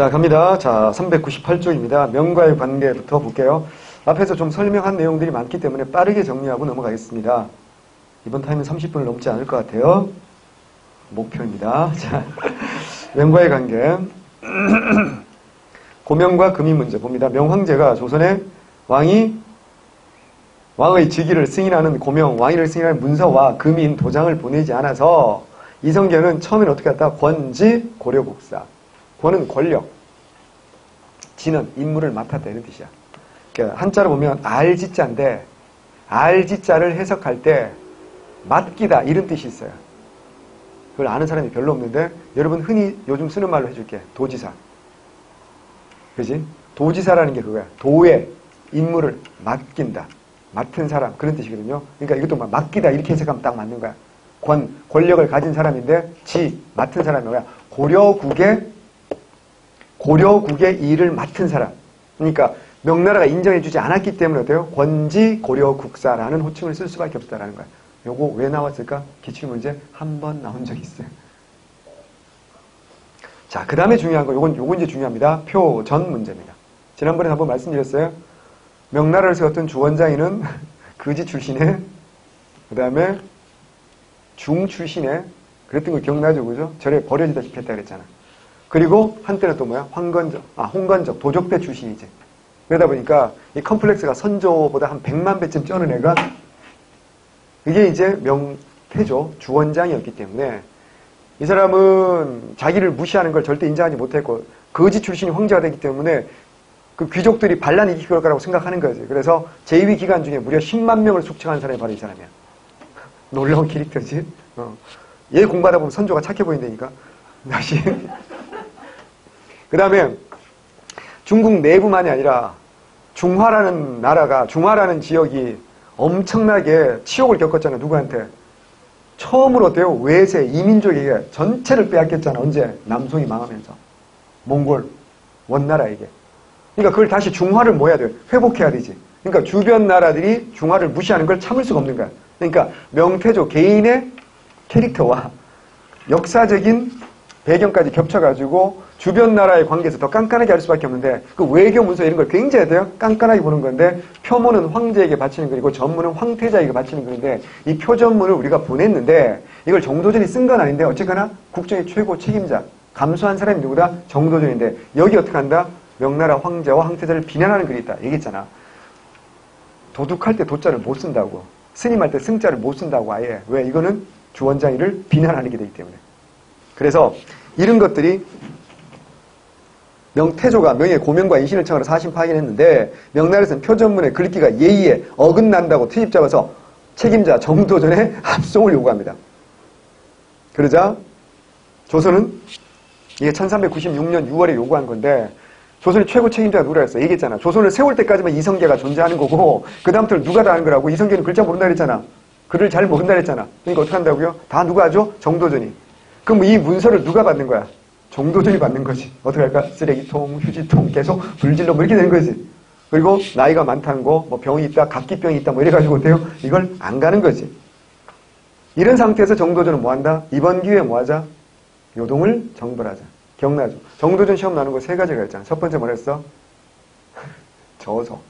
자, 갑니다. 자, 398쪽입니다. 명과의 관계부터 볼게요. 앞에서 좀 설명한 내용들이 많기 때문에 빠르게 정리하고 넘어가겠습니다. 이번 타임은 30분을 넘지 않을 것 같아요. 목표입니다. 자, 명과의 관계. 고명과 금이 문제 봅니다. 명황제가 조선의 왕의 직위를 승인하는 고명, 왕위를 승인하는 문서와 금인 도장을 보내지 않아서 이성계는 처음에는 어떻게 했다? 권지 고려국사. 권은 권력, 지는 임무를 맡았다 이런 뜻이야. 그러니까 한자로 보면 알지자인데 알지자를 해석할 때 맡기다 이런 뜻이 있어요. 그걸 아는 사람이 별로 없는데 여러분 흔히 요즘 쓰는 말로 해줄게. 도지사. 그지? 도지사라는 게 그거야. 도의 임무를 맡긴다. 맡은 사람 그런 뜻이거든요. 그러니까 이것도 맡기다 이렇게 해석하면 딱 맞는 거야. 권력을 가진 사람인데 맡은 사람이 뭐야? 고려국의 일을 맡은 사람. 그러니까 명나라가 인정해주지 않았기 때문에 어때요? 권지 고려국사라는 호칭을 쓸 수밖에 없다라는 거야. 요거 왜 나왔을까? 기출문제 한 번 나온 적이 있어요. 자, 그 다음에 중요한 거, 요건 이제 중요합니다. 표전 문제입니다. 지난번에 한번 말씀드렸어요. 명나라를 세웠던 주원장이는 거지 출신에, 그 다음에 중 출신에, 그랬던 거 기억나죠? 그죠? 절에 버려지다시피 했다 그랬잖아. 그리고 한때는 또 뭐야? 홍건적, 도적대 출신이지. 그러다 보니까 이 컴플렉스가 선조보다 한 100만 배쯤 쩌는 애가 이게 이제 명태조 주원장이었기 때문에 이 사람은 자기를 무시하는 걸 절대 인정하지 못했고 거지 출신이 황제가 되기 때문에 그 귀족들이 반란이 일으킬 거라고 생각하는 거지. 그래서 제2위 기간 중에 무려 10만 명을 숙청한 사람이 바로 이 사람이야. 놀라운 캐릭터지. 얘 공부하다 보면 선조가 착해 보인다니까. 다시. 그 다음에 중국 내부만이 아니라 중화라는 지역이 엄청나게 치욕을 겪었잖아. 누구한테? 처음으로 어때요? 외세, 이민족에게 전체를 빼앗겼잖아. 언제? 남송이 망하면서. 몽골, 원나라에게. 그러니까 그걸 다시 중화를 뭐 해야 돼요? 회복해야 되지. 그러니까 주변 나라들이 중화를 무시하는 걸 참을 수가 없는 거야. 그러니까 명태조 개인의 캐릭터와 역사적인 배경까지 겹쳐가지고 주변 나라의 관계에서 더 깐깐하게 할 수밖에 없는데 그 외교 문서 이런 걸 굉장히 돼요. 깐깐하게 보는 건데 표문은 황제에게 바치는 글이고 전문은 황태자에게 바치는 글인데 이 표전문을 우리가 보냈는데 이걸 정도전이 쓴 건 아닌데 어쨌거나 국정의 최고 책임자 감수한 사람이 누구다? 정도전인데 여기 어떻게 한다? 명나라 황제와 황태자를 비난하는 글이 있다. 얘기했잖아. 도둑할 때 도자를 못 쓴다고. 스님할 때 승자를 못 쓴다고 아예. 왜? 이거는 주원장이를 비난하는 게 되기 때문에. 그래서 이런 것들이 명태조가 명예 고명과 인신을 청하러 사신 파견했는데 명나라에서는 표전문의 글귀가 예의에 어긋난다고 트집 잡아서 책임자 정도전에 합송을 요구합니다. 그러자 조선은 이게 1396년 6월에 요구한 건데 조선의 최고 책임자가 누구라 했어? 얘기했잖아. 조선을 세울 때까지만 이성계가 존재하는 거고 그 다음부터는 누가 다 하는 거라고. 이성계는 글자 모른다 그랬잖아. 글을 잘 모른다 그랬잖아. 그러니까 어떻게 한다고요? 다 누가 하죠? 정도전이. 그럼 이 문서를 누가 받는 거야? 정도전이 받는 거지. 어떻게 할까? 쓰레기통, 휴지통 계속 불질러 뭐 이렇게 되는 거지. 그리고 나이가 많다는 거, 뭐 병이 있다, 각기병이 있다 뭐 이래가지고 어때요? 이걸 안 가는 거지. 이런 상태에서 정도전은 뭐 한다? 이번 기회에 뭐 하자? 요동을 정벌하자. 기억나죠? 정도전 시험 나는 거 3가지가 있잖아. 첫 번째 뭐랬어? 저서.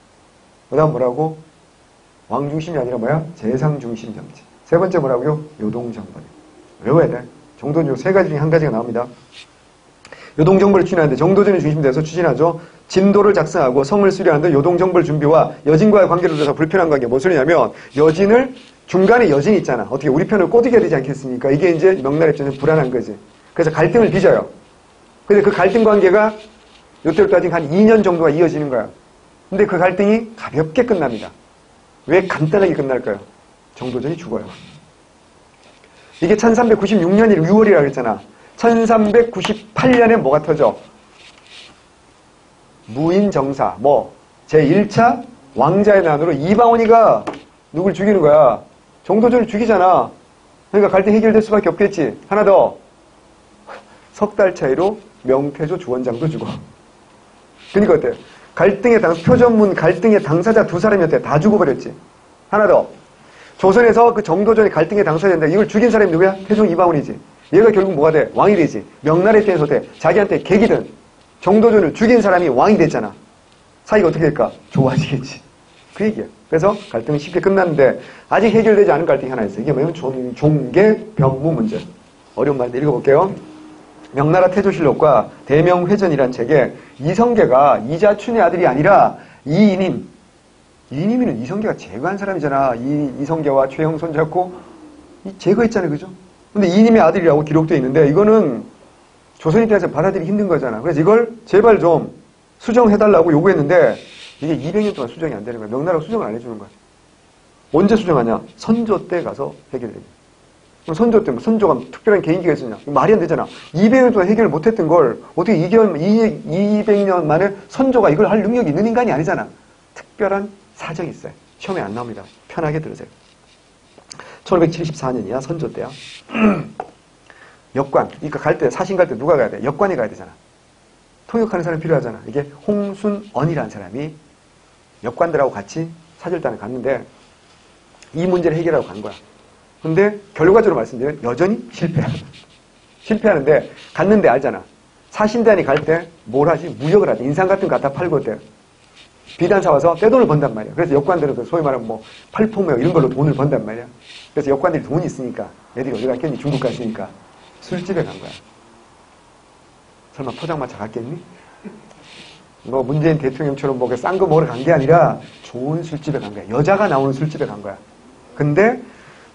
그 다음 뭐라고? 왕중심이 아니라 뭐야? 재상중심 정치. 세 번째 뭐라고요? 요동정벌. 외워야 돼. 정도전 요 3가지 중에 한 가지가 나옵니다. 요동정벌을 추진하는데 정도전이 중심돼서 추진하죠. 진도를 작성하고 성을 수료하는데 요동정벌 준비와 여진과의 관계를 둬서 불편한 관계. 무슨 소리냐면 여진을 중간에 여진이 있잖아. 어떻게 우리 편을 꼬드겨야 되지 않겠습니까? 이게 이제 명나라 입장에서 불안한 거지. 그래서 갈등을 빚어요. 근데 그 갈등 관계가 요때부터 아직 한 2년 정도가 이어지는 거야. 근데 그 갈등이 가볍게 끝납니다. 왜 간단하게 끝날까요? 정도전이 죽어요. 이게 1396년 6월이라고 그랬잖아. 1398년에 뭐가 터져? 무인정사. 제1차 왕자의 난으로 이방원이가 누굴 죽이는 거야. 정도전을 죽이잖아. 그러니까 갈등 해결될 수밖에 없겠지. 하나 더. 석 달 차이로 명태조 주원장도 죽어. 그러니까 어때? 표전문 갈등의 당사자 2사람이었대. 다 죽어버렸지. 하나 더. 조선에서 그 정도전의 갈등의 당사자인데 이걸 죽인 사람이 누구야? 태종 이방원이지. 얘가 결국 뭐가 돼? 왕이 되지. 명나라 입장에서 돼. 자기한테 계기든 정도전을 죽인 사람이 왕이 됐잖아. 사이가 어떻게 될까? 좋아지겠지. 그 얘기야. 그래서 갈등은 쉽게 끝났는데 아직 해결되지 않은 갈등이 하나 있어요. 이게 뭐냐면 종계 변무 문제. 어려운 말인데 읽어볼게요. 명나라 태조실록과 대명회전이란 책에 이성계가 이자춘의 아들이 아니라 이인임. 이인임이는 이성계가 제거한 사람이잖아. 이성계와 최형 손잡고 제거했잖아요. 그죠? 근데 이인임의 아들이라고 기록되어 있는데 이거는 조선 입장에서 받아들이기 힘든 거잖아. 그래서 이걸 제발 좀 수정해달라고 요구했는데 이게 200년 동안 수정이 안 되는 거야. 명나라가 수정을 안 해주는 거야. 언제 수정하냐? 선조 때 가서 해결되냐. 선조 때, 선조가 특별한 개인기가 있었냐? 말이 안 되잖아. 200년 동안 해결을 못했던 걸 어떻게 200년 만에 선조가 이걸 할 능력이 있는 인간이 아니잖아. 특별한 사정이 있어요. 시험에 안 나옵니다. 편하게 들으세요. 1574년이야. 선조 때야. 역관. 그러니까 사신 갈 때 누가 가야 돼? 역관이 가야 되잖아. 통역하는 사람이 필요하잖아. 이게 홍순언이라는 사람이 역관들하고 같이 사절단을 갔는데 이 문제를 해결하러 간 거야. 근데 결과적으로 말씀드리면 여전히 실패야. 실패하는데 갔는데 알잖아. 사신단이 갈 때 뭘 하지? 무역을 하지. 인상 같은 거 갖다 팔고 때 비단 사와서 떼돈을 번단 말이야. 그래서 역관들은 소위 말하면 뭐 팔포며 이런 걸로 돈을 번단 말이야. 그래서 역관들이 돈이 있으니까 애들이 어디 갔겠니? 중국 갔으니까 술집에 간 거야. 설마 포장마차 갔겠니? 뭐 문재인 대통령처럼 뭐 싼 거 먹으러 간 게 아니라 좋은 술집에 간 거야. 여자가 나오는 술집에 간 거야. 근데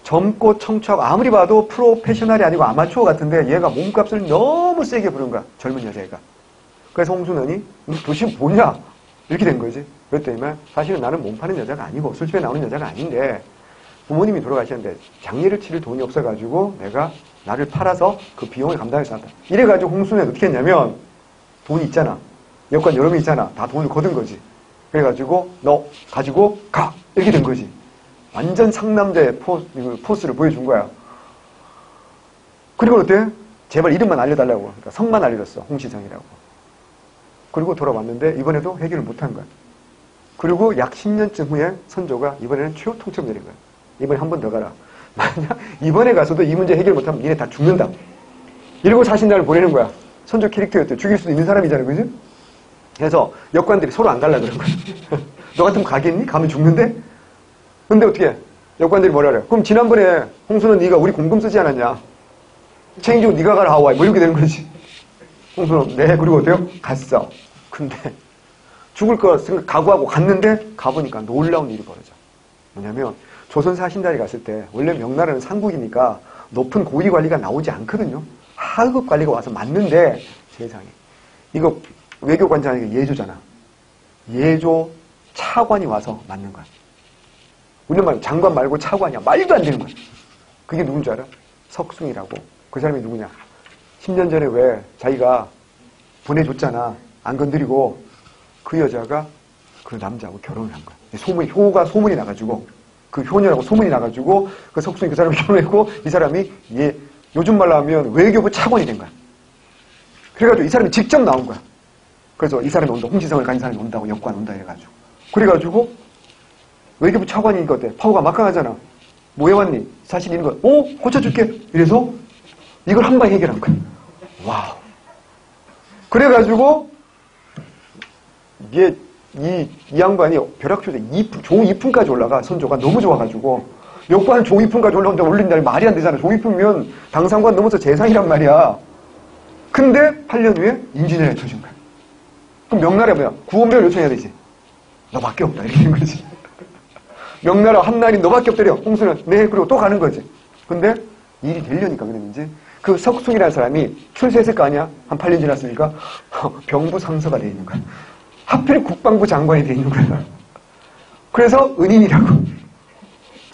젊고 청초하고 아무리 봐도 프로페셔널이 아니고 아마추어 같은데 얘가 몸값을 너무 세게 부른 거야. 젊은 여자애가. 그래서 홍순원이 너 도대체 뭐냐? 이렇게 된 거지. 그랬더니 사실은 나는 몸 파는 여자가 아니고 술집에 나오는 여자가 아닌데 부모님이 돌아가셨는데 장례를 치를 돈이 없어가지고 내가 나를 팔아서 그 비용을 감당해서 한다. 이래가지고 홍순원이 어떻게 했냐면 돈이 있잖아. 여권 여러 명 있잖아. 다 돈을 거둔 거지. 그래가지고 너 가지고 가! 이렇게 된 거지. 완전 상남자의 포스를 보여준 거야. 그리고 어때? 제발 이름만 알려달라고. 그러니까 성만 알려줬어. 홍시성이라고. 그리고 돌아왔는데 이번에도 해결을 못한 거야. 그리고 약 10년쯤 후에 선조가 이번에는 최후 통첩 내린 거야. 이번에 한 번 더 가라. 만약 이번에 가서도 이 문제 해결 못하면 니네 다 죽는다. 이러고 자신단을 보내는 거야. 선조 캐릭터였대. 죽일 수도 있는 사람이잖아. 그지? 그래서 역관들이 서로 안 갈라 그런 거야. 너 같으면 가겠니? 가면 죽는데? 근데 어떻게 해? 역관들이 뭐라 그래? 그럼 지난번에 홍순은 네가 우리 공금 쓰지 않았냐? 책임지고 네가 가라 하와이. 뭐 이렇게 되는 거지. 홍순은 네. 그리고 어때요? 갔어. 근데 죽을 거 각오하고 갔는데 가보니까 놀라운 일이 벌어져. 뭐냐면 조선 사신단이 갔을 때 원래 명나라는 상국이니까 높은 고위 관리가 나오지 않거든요. 하급 관리가 와서 맞는데 세상에 이거 외교관장이 예조잖아. 예조 차관이 와서 맞는 거야. 우리는 말 장관 말고 차관이야. 말도 안 되는 거야. 그게 누군 줄 알아? 석숭이라고. 그 사람이 누구냐? 10년 전에 왜 자기가 보내줬잖아. 안 건드리고 그 여자가 그 남자하고 결혼을 한 거야. 효가 소문이 나가지고 그 효녀라고 소문이 나가지고 그 석숭이 그 사람이 결혼했고 이 사람이 요즘 말로 하면 외교부 차관이 된 거야. 그래가지고 이 사람이 직접 나온 거야. 그래서 이 사람이 온다. 홍시성을 가진 사람이 온다고 역관 온다 해가지고. 그래가지고 외교부 차관이니까 어때? 파워가 막강하잖아. 뭐 해왔니? 사실 있는 거야. 고쳐줄게. 이래서 이걸 한 방에 해결한 거야. 와우. 그래가지고 이 양반이 벼락초대 종 2품까지 올라가. 선조가 너무 좋아가지고 역관 종 2품까지 올린다니 말이 안 되잖아. 종 2품이면 당상관 넘어서 재상이란 말이야. 근데 8년 후에 임진왜란이 터진 거야. 그럼 명나라에 뭐야? 구원병을 요청해야 되지. 너밖에 없다. 이렇게 된 거지. 명나라 한나리 너밖에 없더래요. 홍수는 네. 그리고 또 가는 거지. 근데 일이 되려니까 그랬는지 그 석숭이라는 사람이 출세했을 거 아니야? 한 8년 지났으니까 병부 상서가 돼 있는 거야. 하필 국방부 장관이 돼 있는 거야. 그래서 은인이라고.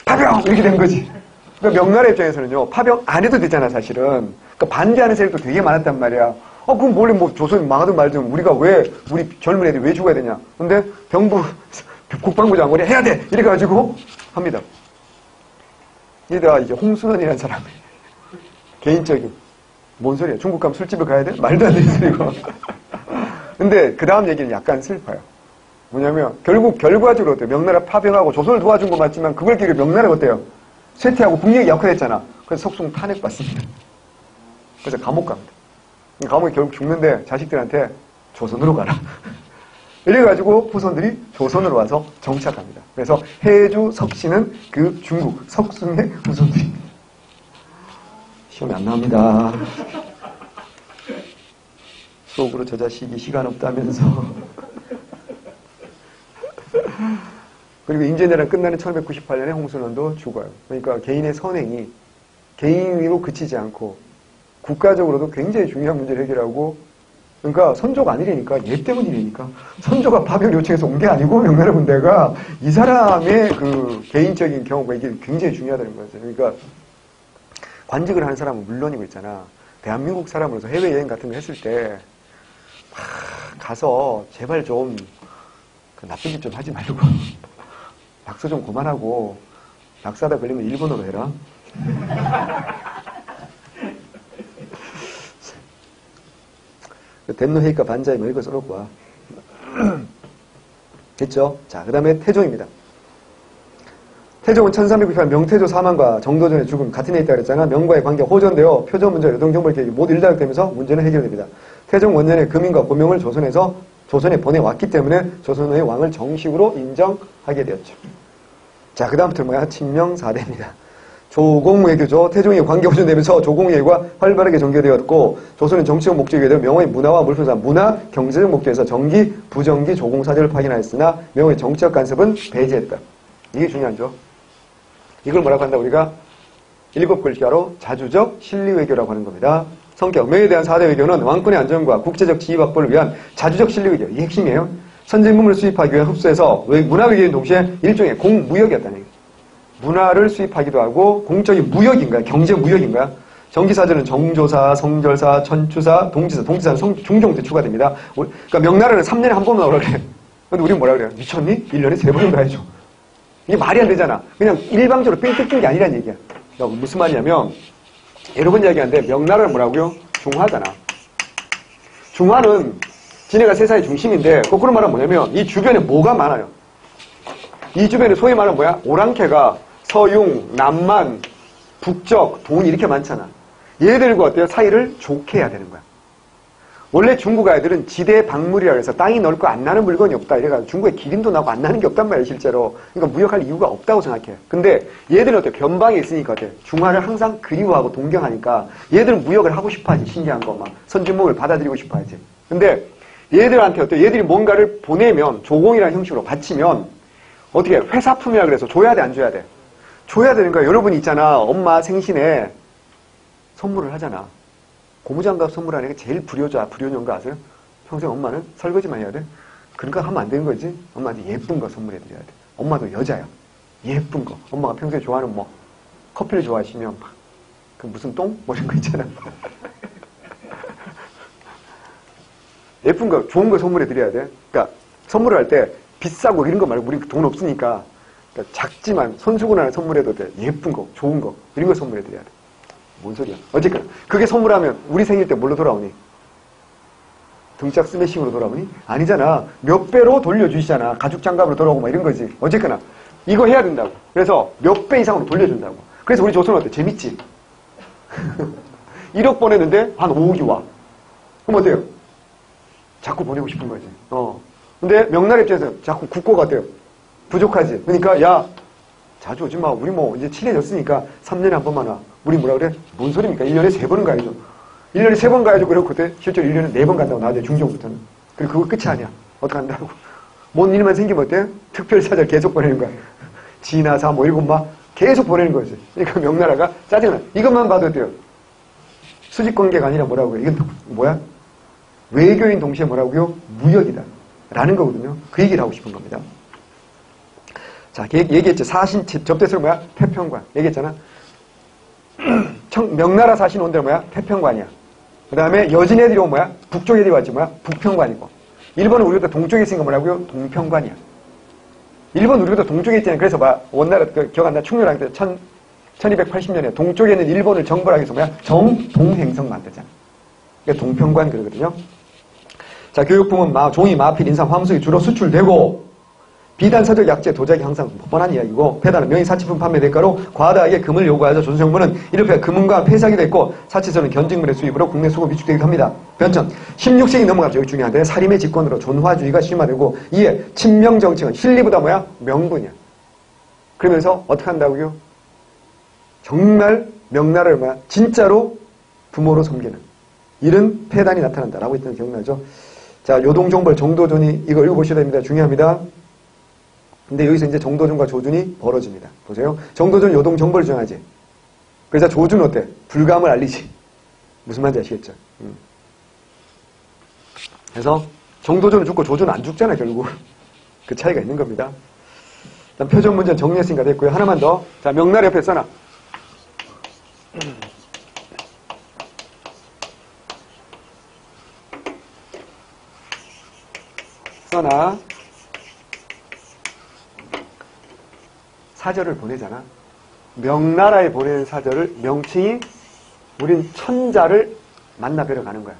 파병! 이렇게 된 거지. 그러니까 명나라 입장에서는요. 파병 안 해도 되잖아 사실은. 그러니까 반대하는 세력도 되게 많았단 말이야. 그럼 원래 뭐 조선이 망하든 말든 우리가 왜 우리 젊은 애들이 왜 죽어야 되냐. 근데 국방부 장관이 해야 돼! 이래가지고 합니다. 이러다가 이제 홍순원이라는 사람이 개인적인 뭔 소리야. 중국 가면 술집을 가야 돼? 말도 안 되는 소리고. 근데 그 다음 얘기는 약간 슬퍼요. 뭐냐면 결국 결과적으로 어때요? 명나라 파병하고 조선을 도와준 건 맞지만 그걸 기로 명나라가 어때요? 쇠퇴하고 국력이 약화됐잖아. 그래서 석숭 탄핵받습니다. 그래서 감옥 갑니다. 감옥에 결국 죽는데 자식들한테 조선으로 가라. 이래가지고 후손들이 조선으로 와서 정착합니다. 그래서 해주 석씨는 그 중국 석숭의 후손들이. 시험에 안 나옵니다. 속으로 저 자식이 시간 없다면서. 그리고 임진왜란 끝나는 1598년에 홍순원도 죽어요. 그러니까 개인의 선행이 개인으로 그치지 않고 국가적으로도 굉장히 중요한 문제를 해결하고, 그러니까 선조가 아니라니까, 얘 때문이라니까. 선조가 파병을 요청해서 온 게 아니고 명나라 군대가 이 사람의 그 개인적인 경우가 이게 굉장히 중요하다는 거죠. 그러니까 관직을 하는 사람은 물론이고 있잖아. 대한민국 사람으로서 해외여행 같은 거 했을 때 가서 제발 좀 그 나쁜 짓 좀 하지 말고 낙서 좀 그만하고 낙서하다 걸리면 일본어로 해라. 덴노헤이카 반자에 뭐 이거 써놓고 와. 됐죠? 자, 그 다음에 태종입니다. 태종은 1398년 명태조 사망과 정도전의 죽음 같은 해 있다 그랬잖아. 명과의 관계가 호전되어 표전 문제와 요동정벌 계획이 모두 일단락되면서 문제는 해결됩니다. 태종 원년에 금인과 고명을 조선에 보내왔기 때문에 조선의 왕을 정식으로 인정하게 되었죠. 자, 그 다음부터 뭐야? 칙명사대입니다. 조공외교죠. 태종이 관계 호전되면서 조공외교가 활발하게 전개되었고, 조선은 정치적 목적에 대해 명의 문화와 물품상 문화, 경제적 목적에서 정기, 부정기, 조공사절을 파견하였으나 명의 정치적 간섭은 배제했다. 이게 중요하죠. 이걸 뭐라고 한다? 우리가 7글자로 자주적 실리외교라고 하는 겁니다. 성격, 명에 대한 4대 외교는 왕권의 안정과 국제적 지위 확보를 위한 자주적 실리외교. 이게 핵심이에요. 선진문물을 수입하기 위한 흡수해서 문화외교인 동시에 일종의 공무역이었다는 얘기죠. 문화를 수입하기도 하고 공적인 무역인가요? 경제 무역인가요? 정기사절은 정조사, 성절사, 천추사, 동지사. 동지사는 중종 때 추가됩니다. 그러니까 명나라는 3년에 한 번만 오라 그래. 근데 우리는 뭐라 그래요? 미쳤니? 1년에 3번은 가야죠. 이게 말이 안 되잖아. 그냥 일방적으로 삥 뜯긴 게 아니란 얘기야. 무슨 말이냐면 여러 번 이야기하는데 명나라는 뭐라고요? 중화잖아. 중화는 지네가 세상의 중심인데 거꾸로 말하면 뭐냐면 이 주변에 뭐가 많아요. 이 주변에 소위 말하면 뭐야? 오랑캐가 서융, 남만, 북적, 돈 이렇게 많잖아. 얘들과 어때요? 사이를 좋게 해야 되는 거야. 원래 중국 아이들은 지대 박물이라 해서 땅이 넓고 안 나는 물건이 없다. 이래가지고 중국에 기름도 나고 안 나는 게 없단 말이에요, 실제로. 그러니까 무역할 이유가 없다고 생각해요. 근데 얘들은 어때요? 변방에 있으니까 어때요? 중화를 항상 그리워하고 동경하니까 얘들은 무역을 하고 싶어 하지, 신기한 거 막. 선진목을 받아들이고 싶어 하지. 근데 얘들한테 어때요? 얘들이 뭔가를 보내면, 조공이라는 형식으로 바치면 어떻게 회사품이라 그래서 줘야 돼, 안 줘야 돼? 줘야 되는 거야. 여러분 있잖아. 엄마 생신에 선물을 하잖아. 고무장갑 선물하는 게 제일 불효녀인 거 아세요? 평생 엄마는 설거지만 해야 돼? 그런 거 하면 안 되는 거지. 엄마한테 예쁜 거 선물해드려야 돼. 엄마도 여자야. 예쁜 거. 엄마가 평소에 좋아하는 뭐 커피를 좋아하시면 막 그 무슨 똥? 뭐 이런 거 있잖아. 예쁜 거, 좋은 거 선물해드려야 돼. 그러니까 선물을 할 때 비싸고 이런 거 말고 우리 돈 없으니까 그러니까 작지만 손수건 하나 선물해도 돼. 예쁜 거, 좋은 거 이런 거 선물해드려야 돼. 뭔 소리야. 어쨌거나 그게 선물하면 우리 생일 때 뭘로 돌아오니? 등짝 스매싱으로 돌아오니? 아니잖아. 몇 배로 돌려주시잖아. 가죽 장갑으로 돌아오고 막 이런 거지. 어쨌거나 이거 해야 된다고. 그래서 몇 배 이상으로 돌려준다고. 그래서 우리 조선은 어때? 재밌지? 1억 보내는데 한 5억이 와. 그럼 어때요? 자꾸 보내고 싶은 거지. 근데 명나라 입장에서 자꾸 국고가 어때요? 부족하지. 그러니까 야 자주 오지 마. 우리 뭐 이제 친해졌으니까 3년에 한 번만 와. 우리 뭐라 그래? 뭔 소리입니까? 1년에 3번은 가야죠. 1년에 3번 가야죠. 그리고 그때 실제로 1년에 4번 간다고 나중에 중종부터는. 그리고 그거 끝이 아니야. 어떡한다고. 뭔 일만 생기면 어때? 특별사절 계속 보내는 거야. 진화사 뭐 이런 막 계속 보내는 거지. 그러니까 명나라가 짜증나. 이것만 봐도 어때요? 수직관계가 아니라 뭐라고요? 이건 뭐야? 외교인 동시에 뭐라고요? 무역이다. 라는 거거든요. 그 얘기를 하고 싶은 겁니다. 자, 얘기했죠. 사신, 접대서는 뭐야? 태평관. 얘기했잖아. 명나라 사신 온 데는 뭐야? 태평관이야. 그 다음에 여진 애들이 오면 뭐야? 북쪽 애들이 왔지 뭐야? 북평관이고. 일본은 우리보다 동쪽에 있으니까 뭐라고요? 동평관이야. 일본 우리보다 동쪽에 있잖아요. 그래서 뭐 원나라, 기억 안 나? 충렬왕 때 1280년에 동쪽에 있는 일본을 정벌하기 위해서 뭐야? 정동행성 만들잖아. 그러니까 동평관 그러거든요. 자, 교육품은 종이, 마필, 인삼, 화무석이 주로 수출되고, 비단서적 약재 도자기 항상 뻔한 이야기고 폐단은 명의사치품 판매 대가로 과다하게 금을 요구하여 조선정부는 이렇게 금은과 폐사기도 했고 사치서는 견직물의 수입으로 국내 수급 위축되기도 합니다. 변천 16세기 넘어가죠. 여기 중요한데 사림의 집권으로 존화주의가 심화되고 이에 친명정책은 실리보다 뭐야? 명분이야. 그러면서 어떻게 한다고요? 정말 명나라를 뭐야? 진짜로 부모로 섬기는 이런 폐단이 나타난다라고 했던 기억나죠? 자, 요동정벌 정도전이 이거 읽어보셔야 됩니다. 중요합니다. 근데 여기서 이제 정도전과 조준이 벌어집니다. 보세요. 정도전 요동정벌 주장하지. 그래서 조준은 어때? 불감을 알리지. 무슨 말인지 아시겠죠? 그래서 정도전은 죽고 조준은 안 죽잖아, 결국. 그 차이가 있는 겁니다. 일단 표정 문제는 정리했으니까 됐고요. 하나만 더. 자, 명나라 옆에 써놔. 써놔. 사절을 보내잖아. 명나라에 보내는 사절을 명칭이 우린 천자를 만나 뵈러 가는 거야.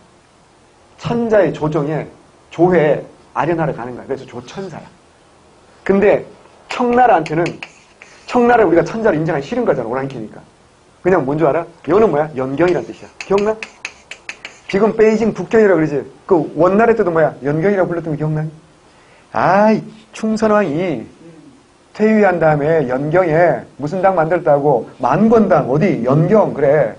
천자의 조정에 조회에 아련하러 가는 거야. 그래서 조천사야. 근데 청나라한테는 청나라 우리가 천자를 인정하기 싫은 거잖아. 오랑캐니까. 그냥 뭔 줄 알아? 이거는 뭐야? 연경이란 뜻이야. 기억나? 지금 베이징 북경이라고 그러지. 그 원나라 때도 뭐야? 연경이라고 불렀던 거 기억나? 아이 충선왕이 퇴위한 다음에 연경에 무슨 당 만들었다고 만권당 어디 연경 그래.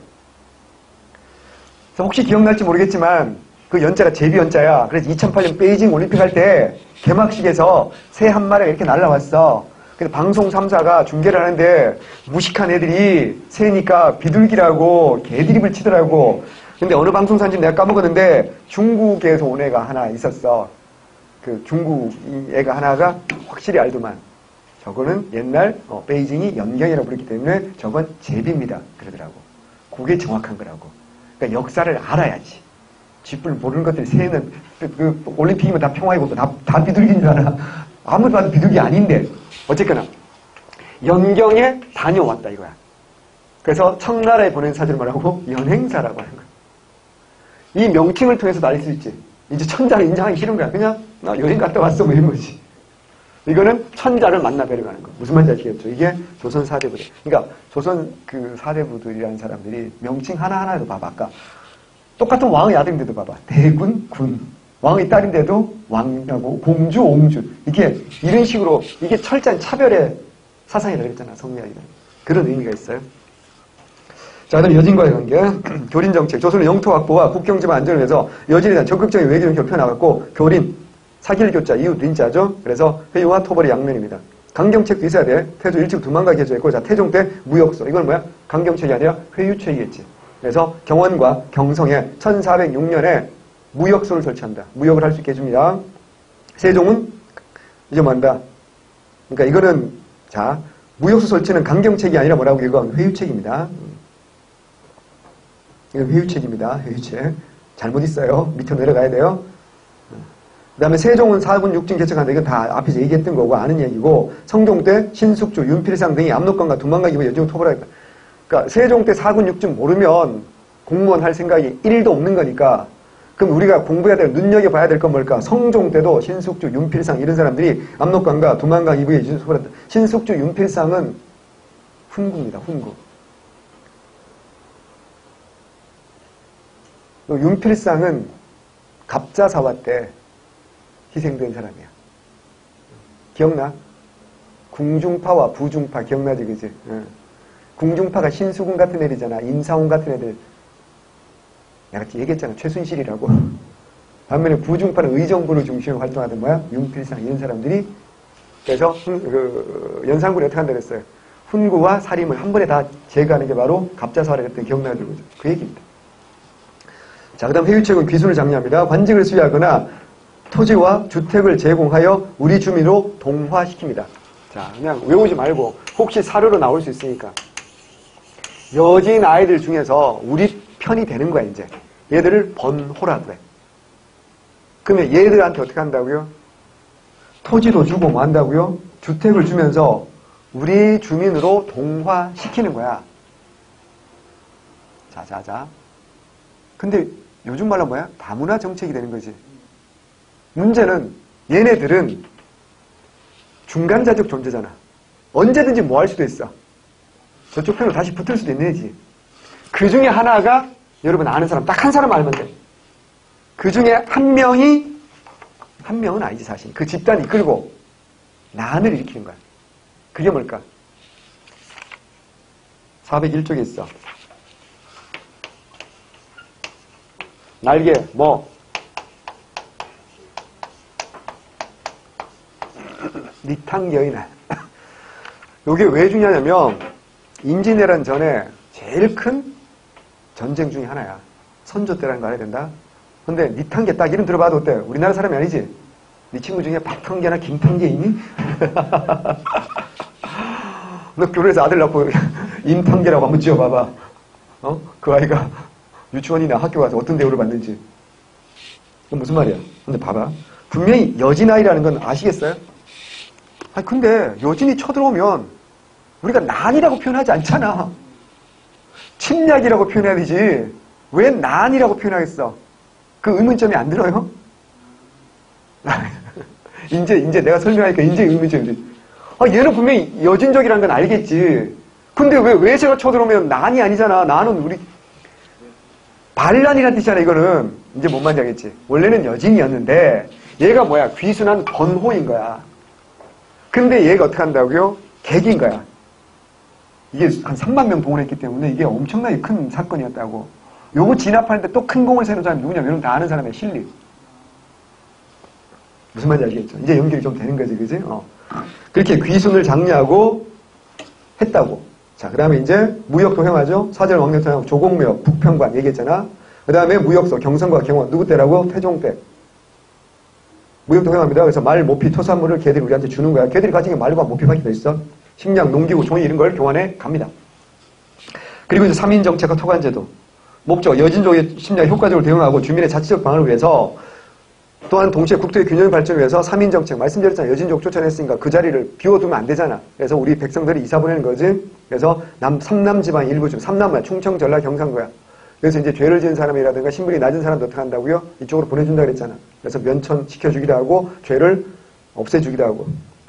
그래서 혹시 기억날지 모르겠지만 그 연자가 제비연자야. 그래서 2008년 베이징 올림픽 할 때 개막식에서 새 한 마리가 이렇게 날라왔어. 그래서 방송 3사가 중계를 하는데 무식한 애들이 새니까 비둘기라고 개드립을 치더라고. 근데 어느 방송사인지 내가 까먹었는데 중국에서 온 애가 하나 있었어. 그 중국 애가 하나가 확실히 알더만. 저거는 옛날 베이징이 연경이라고 부르기 때문에 저건 제비입니다. 그러더라고. 그게 정확한 거라고. 그러니까 역사를 알아야지. 쥐뿔 모르는 것들이 새는 그 올림픽이면 다 평화이고 다 비둘기인 줄 알아. 아무리 봐도 비둘기 아닌데. 어쨌거나 연경에 다녀왔다 이거야. 그래서 청나라에 보낸 사진을 말하고 연행사라고 하는 거야. 이 명칭을 통해서도 알 수 있지. 이제 천자를 인정하기 싫은 거야. 그냥 나 여행 갔다 왔어 뭐 이런 거지. 이거는 천자를 만나 뵈러 가는 거. 무슨 말인지 아시겠죠? 이게 조선 사대부들. 그러니까 조선 그 사대부들이라는 사람들이 명칭 하나하나도 봐봐. 아까 똑같은 왕의 아들인데도 봐봐. 대군, 군. 왕의 딸인데도 왕이라고 공주, 옹주. 이게 이런 식으로 이게 철저한 차별의 사상이라고 했잖아. 성리학이라는. 그런 의미가 있어요. 자, 그다음 여진과의 관계. 교린정책. 조선의 영토 확보와 국경지방 안전을 위해서 여진에 대한 적극적인 외교 정책을 펴나갔고 교린. 사기를 교자, 이웃 린자죠. 그래서 회유와 토벌의 양면입니다. 강경책도 있어야 돼. 태조 일찍 도망가게 해줘야겠고, 자, 태종 때 무역소. 이건 뭐야? 강경책이 아니라 회유책이겠지. 그래서 경원과 경성에 1406년에 무역소를 설치합니다. 무역을 할 수 있게 해줍니다. 세종은 이제 뭐 한다? 그러니까 이거는, 자, 무역소 설치는 강경책이 아니라 뭐라고 이건 회유책입니다. 이건 회유책입니다. 회유책. 잘못 있어요. 밑으로 내려가야 돼요. 그 다음에 세종은 사군 육진 개척한다. 이건 다 앞에서 얘기했던 거고 아는 얘기고 성종 때 신숙주, 윤필상 등이 압록강과 두만강 이후 여진을 토벌하였다. 그러니까 세종 때 사군 육진 모르면 공무원 할 생각이 1도 없는 거니까 그럼 우리가 공부해야 될 눈여겨봐야 될 건 뭘까? 성종 때도 신숙주, 윤필상 이런 사람들이 압록강과 두만강 이후에 여진을 토벌했다. 신숙주, 윤필상은 훈구입니다. 훈구. 윤필상은 갑자사화 때 희생된 사람이야. 기억나? 궁중파와 부중파 기억나지 그지? 응. 궁중파가 신수군 같은 애들이잖아. 임사훈 같은 애들. 내가 얘기했잖아. 최순실이라고. 반면에 부중파는 의정부를 중심으로 활동하던 뭐야? 윤필상 이런 사람들이. 그래서 연산군이 어떻게 한다고 했어요? 훈구와 사림을 한 번에 다 제거하는 게 바로 갑자사화를 했던 기억나죠? 그죠? 그 얘기입니다. 자, 그 다음 회유책은 귀순을 장려합니다. 관직을 수여하거나 토지와 주택을 제공하여 우리 주민으로 동화시킵니다. 자, 그냥 외우지 말고 혹시 사료로 나올 수 있으니까 여진 아이들 중에서 우리 편이 되는 거야 이제. 얘들을 번호라 그래. 그러면 얘들한테 어떻게 한다고요? 토지도 주고 뭐 한다고요? 주택을 주면서 우리 주민으로 동화시키는 거야. 자. 근데 요즘 말로 뭐야? 다문화 정책이 되는 거지. 문제는 얘네들은 중간자적 존재잖아. 언제든지 뭐 할 수도 있어. 저쪽 편으로 다시 붙을 수도 있는 애지. 그 중에 하나가 여러분 아는 사람 딱 한 사람 알면 돼. 그 중에 한 명은 아니지 사실. 그 집단이 이끌고 난을 일으키는 거야. 그게 뭘까? 401쪽에 있어. 날개, 뭐? 니탕여인날. 이게 왜 중요하냐면 임진왜란 전에 제일 큰 전쟁 중에 하나야. 선조 때라는 거 알아야 된다. 근데 니탕계 딱 이름 들어봐도 어때? 우리나라 사람이 아니지? 네 친구 중에 박탕계나 김탕계 있니? 너 교회에서 아들 낳고 임탕계라고 한번 지어봐봐. 그 아이가 유치원이나 학교 가서 어떤 대우를 받는지. 그건 무슨 말이야? 근데 봐봐. 분명히 여진아이라는 건 아시겠어요? 아니 근데 여진이 쳐들어오면 우리가 난이라고 표현하지 않잖아. 침략이라고 표현해야 되지. 왜 난이라고 표현하겠어? 그 의문점이 안 들어요? 이제 내가 설명하니까 이제 의문점이지. 얘는 분명히 여진족이라는 건 알겠지. 근데 왜 제가 쳐들어오면 난이 아니잖아. 난은 우리 반란이라는 뜻이잖아. 이거는 이제 뭔 말인지 알겠지. 원래는 여진이었는데 얘가 뭐야? 귀순한 권호인 거야. 근데 얘가 어떻게 한다고요? 객인 거야. 이게 한 3만 명 동원했기 때문에 이게 엄청나게 큰 사건이었다고. 요거 진압하는데 또 큰 공을 세는 사람이 누구냐면 여러분 다 아는 사람이야. 신립. 무슨 말인지 알겠죠? 이제 연결이 좀 되는 거지, 그지? 그렇게 귀순을 장려하고 했다고. 자, 그 다음에 이제 무역도 행하죠. 사절 왕력통하고 조공무역, 북평관 얘기했잖아. 그 다음에 무역소, 경성과 경원, 누구 때라고? 태종 때. 무역도 행합니다. 그래서 말, 모피, 토산물을 걔들이 우리한테 주는 거야. 걔들이 가진 게 말과 모피밖에 더 있어. 식량, 농기구, 종이 이런 걸 교환해 갑니다. 그리고 이제 3인 정책과 토관제도. 목적, 여진족의 심리에 효과적으로 대응하고 주민의 자치적 방어를 위해서 또한 동시에 국토의 균형 발전을 위해서 3인 정책, 말씀드렸잖아. 여진족 쫓아냈으니까 그 자리를 비워두면 안 되잖아. 그래서 우리 백성들이 이사 보내는 거지. 그래서 삼남 지방 일부 중, 삼남만, 충청, 전라, 경상도야. 그래서 이제 죄를 지은 사람이라든가 신분이 낮은 사람도 어떻게 한다고요? 이쪽으로 보내준다 그랬잖아. 그래서 면천시켜주기도 하고 죄를 없애주기도 하고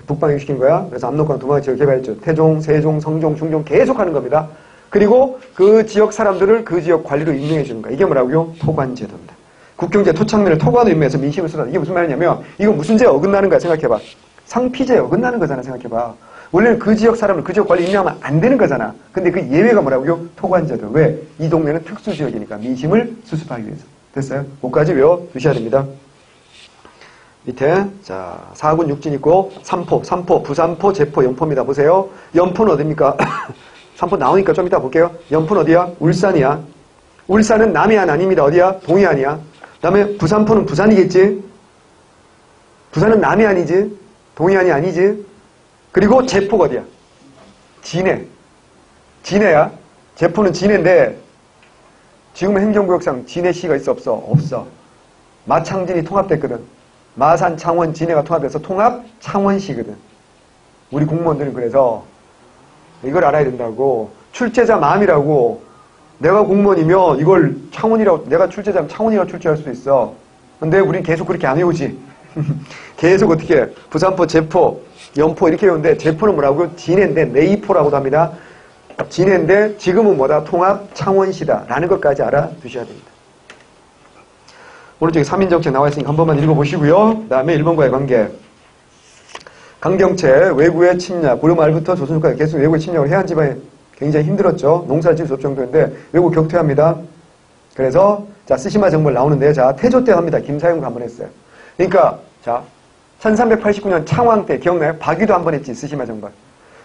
북방역시킨 거야. 그래서 압록강 도망 지역 개발했죠. 태종, 세종, 성종, 중종 계속 하는 겁니다. 그리고 그 지역 사람들을 그 지역 관리로 임명해 주는 거야. 이게 뭐라고요? 토관제도입니다. 국경제 토착민을 토관으로 임명해서 민심을 쏟아. 이게 무슨 말이냐면 이거 무슨 죄에 어긋나는 거야 생각해봐. 상피제에 어긋나는 거잖아 생각해봐. 원래는 그 지역 사람을 그 지역 관리 임명하면 안 되는 거잖아. 근데 그 예외가 뭐라고요? 토관제도. 왜? 이 동네는 특수지역이니까 민심을 수습하기 위해서. 됐어요? 그것까지 외워두셔야 됩니다. 밑에 자 4군 6진 있고 삼포, 부산포, 제포, 연포입니다. 보세요. 연포는 어디입니까? 삼포 나오니까 좀 이따 볼게요. 연포는 어디야? 울산이야. 울산은 남해안 아닙니다. 어디야? 동해안이야. 그 다음에 부산포는 부산이겠지? 부산은 남해안이지? 동해안이 아니지? 그리고 제포가 어디야? 진해. 진해야. 제포는 진해인데 지금 행정구역상 진해시가 있어 없어? 없어. 마창진이 통합됐거든. 마산, 창원, 진해가 통합돼서 통합 창원시거든. 우리 공무원들은 그래서 이걸 알아야 된다고. 출제자 마음이라고. 내가 공무원이면 이걸 창원이라고, 내가 출제자면 창원이라고 출제할 수도 있어. 근데 우린 계속 그렇게 안 외우지. 계속 어떻게 부산포, 제포, 연포 이렇게 외우는데 제포는 뭐라고요? 진해인데 내이포라고도 합니다. 진해인데 지금은 뭐다? 통합 창원시다 라는 것까지 알아두셔야 됩니다. 오른쪽에 3인정책 나와 있으니까 한 번만 읽어보시고요. 그 다음에 일본과의 관계. 강경체, 외구의 침략, 고려 말부터 조선까지 계속 외구의 침략을 해안 지방에 굉장히 힘들었죠. 농사를 지을 수 없을 정도인데 외구 격퇴합니다. 그래서 자 스시마 정벌 나오는데요. 자 태조 때 합니다. 김사용도 한 번 했어요. 그러니까 자 1389년 창왕 때 기억나요? 박위도 한 번 했지 스시마 정벌.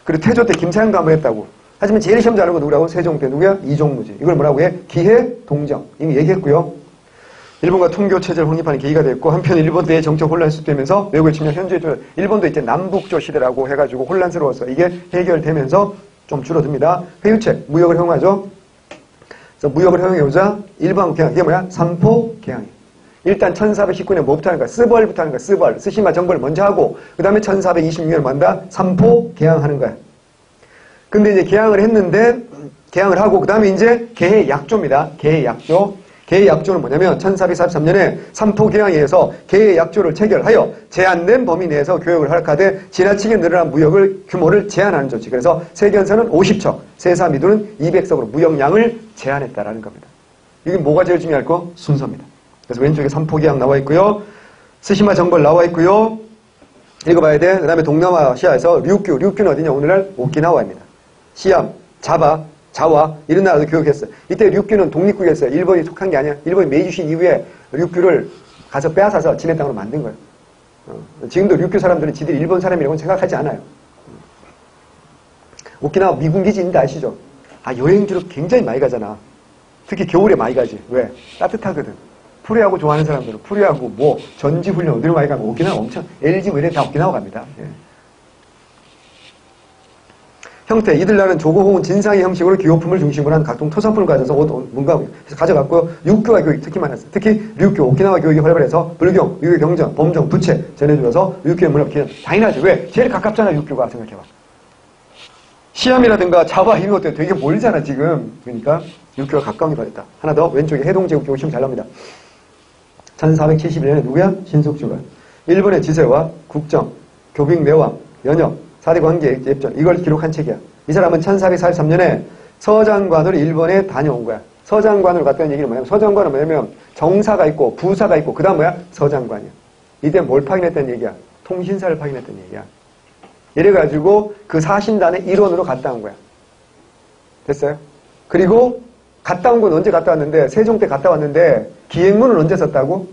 그리고 태조 때 김사용도 한 번 했다고. 하지만 제일 시험 잘하는 건 누구라고? 세종 때 누구야? 이종무지. 이걸 뭐라고 해? 기해 동정. 이미 얘기했고요. 일본과 통교 체제를 확립하는 계기가 됐고 한편 일본 내의 정적 혼란이 수습되면서 외국의 침략 현재 일본도 이제 남북조 시대라고 해가지고 혼란스러워서 이게 해결되면서 좀 줄어듭니다. 회유책, 무역을 허용하죠. 그래서 무역을 허용해오자 일반 개항, 이게 뭐야? 삼포 개항이에요. 일단 1419년 뭐부터 하는 거야? 스벌부터 하는 거야. 스벌, 스시마 정벌을 먼저 하고 그 다음에 1426년 만다 삼포 개항하는 거야. 근데 이제 개항을 했는데 개항을 하고 그 다음에 이제 개해 약조입니다. 개해 약조. 개의 약조는 뭐냐면 1443년에 삼포개항에 의해서 개의 약조를 체결하여 제한된 범위 내에서 교역을 허락하되 지나치게 늘어난 무역을 규모를 제한하는 조치. 그래서 세견선은 50척, 세사미두는 200석으로 무역량을 제한했다라는 겁니다. 이게 뭐가 제일 중요할 거? 순서입니다. 그래서 왼쪽에 삼포개항 나와 있고요. 스시마 정벌 나와 있고요. 읽어봐야 돼. 그 다음에 동남아시아에서 류큐는 어디냐? 오늘날 오키나와입니다. 시암, 자와 이런 나라도 교역했어요. 이때 류큐는 독립국이었어요. 일본이 속한 게 아니야. 일본이 메이지 주신 이후에 류큐를 가서 빼앗아서 지네 땅으로 만든 거예요. 지금도 류큐 사람들은 지들이 일본 사람이라고는 생각하지 않아요. 오키나와 미군 기지 있는데 아시죠? 여행지로 굉장히 많이 가잖아. 특히 겨울에 많이 가지. 왜? 따뜻하거든. 프로야구 좋아하는 사람들은 프로야구 전지훈련 어디로 많이 가면 오키나와 엄청 LG 이런 다 오키나와 갑니다. 예. 형태, 이들나라는 조고홍은 진상의 형식으로 기호품을 중심으로 한 각종 토산품을 가져서 문가고요. 그래서 가져갔고요. 육교와 교육이 특히 많았어요. 특히 류교, 오키나와 교육이 활발해서 불경, 유교 경전, 범정, 부채 전해주어서 육교의 문화 기능. 당연하죠. 왜? 제일 가깝잖아, 육교가. 생각해봐. 시암이라든가 자와 이런 것들 되게 멀잖아, 지금. 그러니까 육교가 가까운 게 받았다. 하나 더, 왼쪽에 해동제국교 시험 잘 나옵니다. 1471년에 누구야? 신숙주가. 일본의 지세와 국정, 교빙 내왕, 연역, 4대 관계 웹전 이걸 기록한 책이야. 이 사람은 1443년에 서장관으로 일본에 다녀온 거야. 서장관으로 갔다는 얘기는 뭐냐면 서장관은 뭐냐면 정사가 있고 부사가 있고 그 다음 뭐야? 서장관이야. 이때 뭘 파견했다는 얘기야? 통신사를 파견했다는 얘기야. 이래가지고 그 사신단의 일원으로 갔다 온 거야. 됐어요? 그리고 갔다 온 건 언제 갔다 왔는데 세종 때 갔다 왔는데 기행문을 언제 썼다고?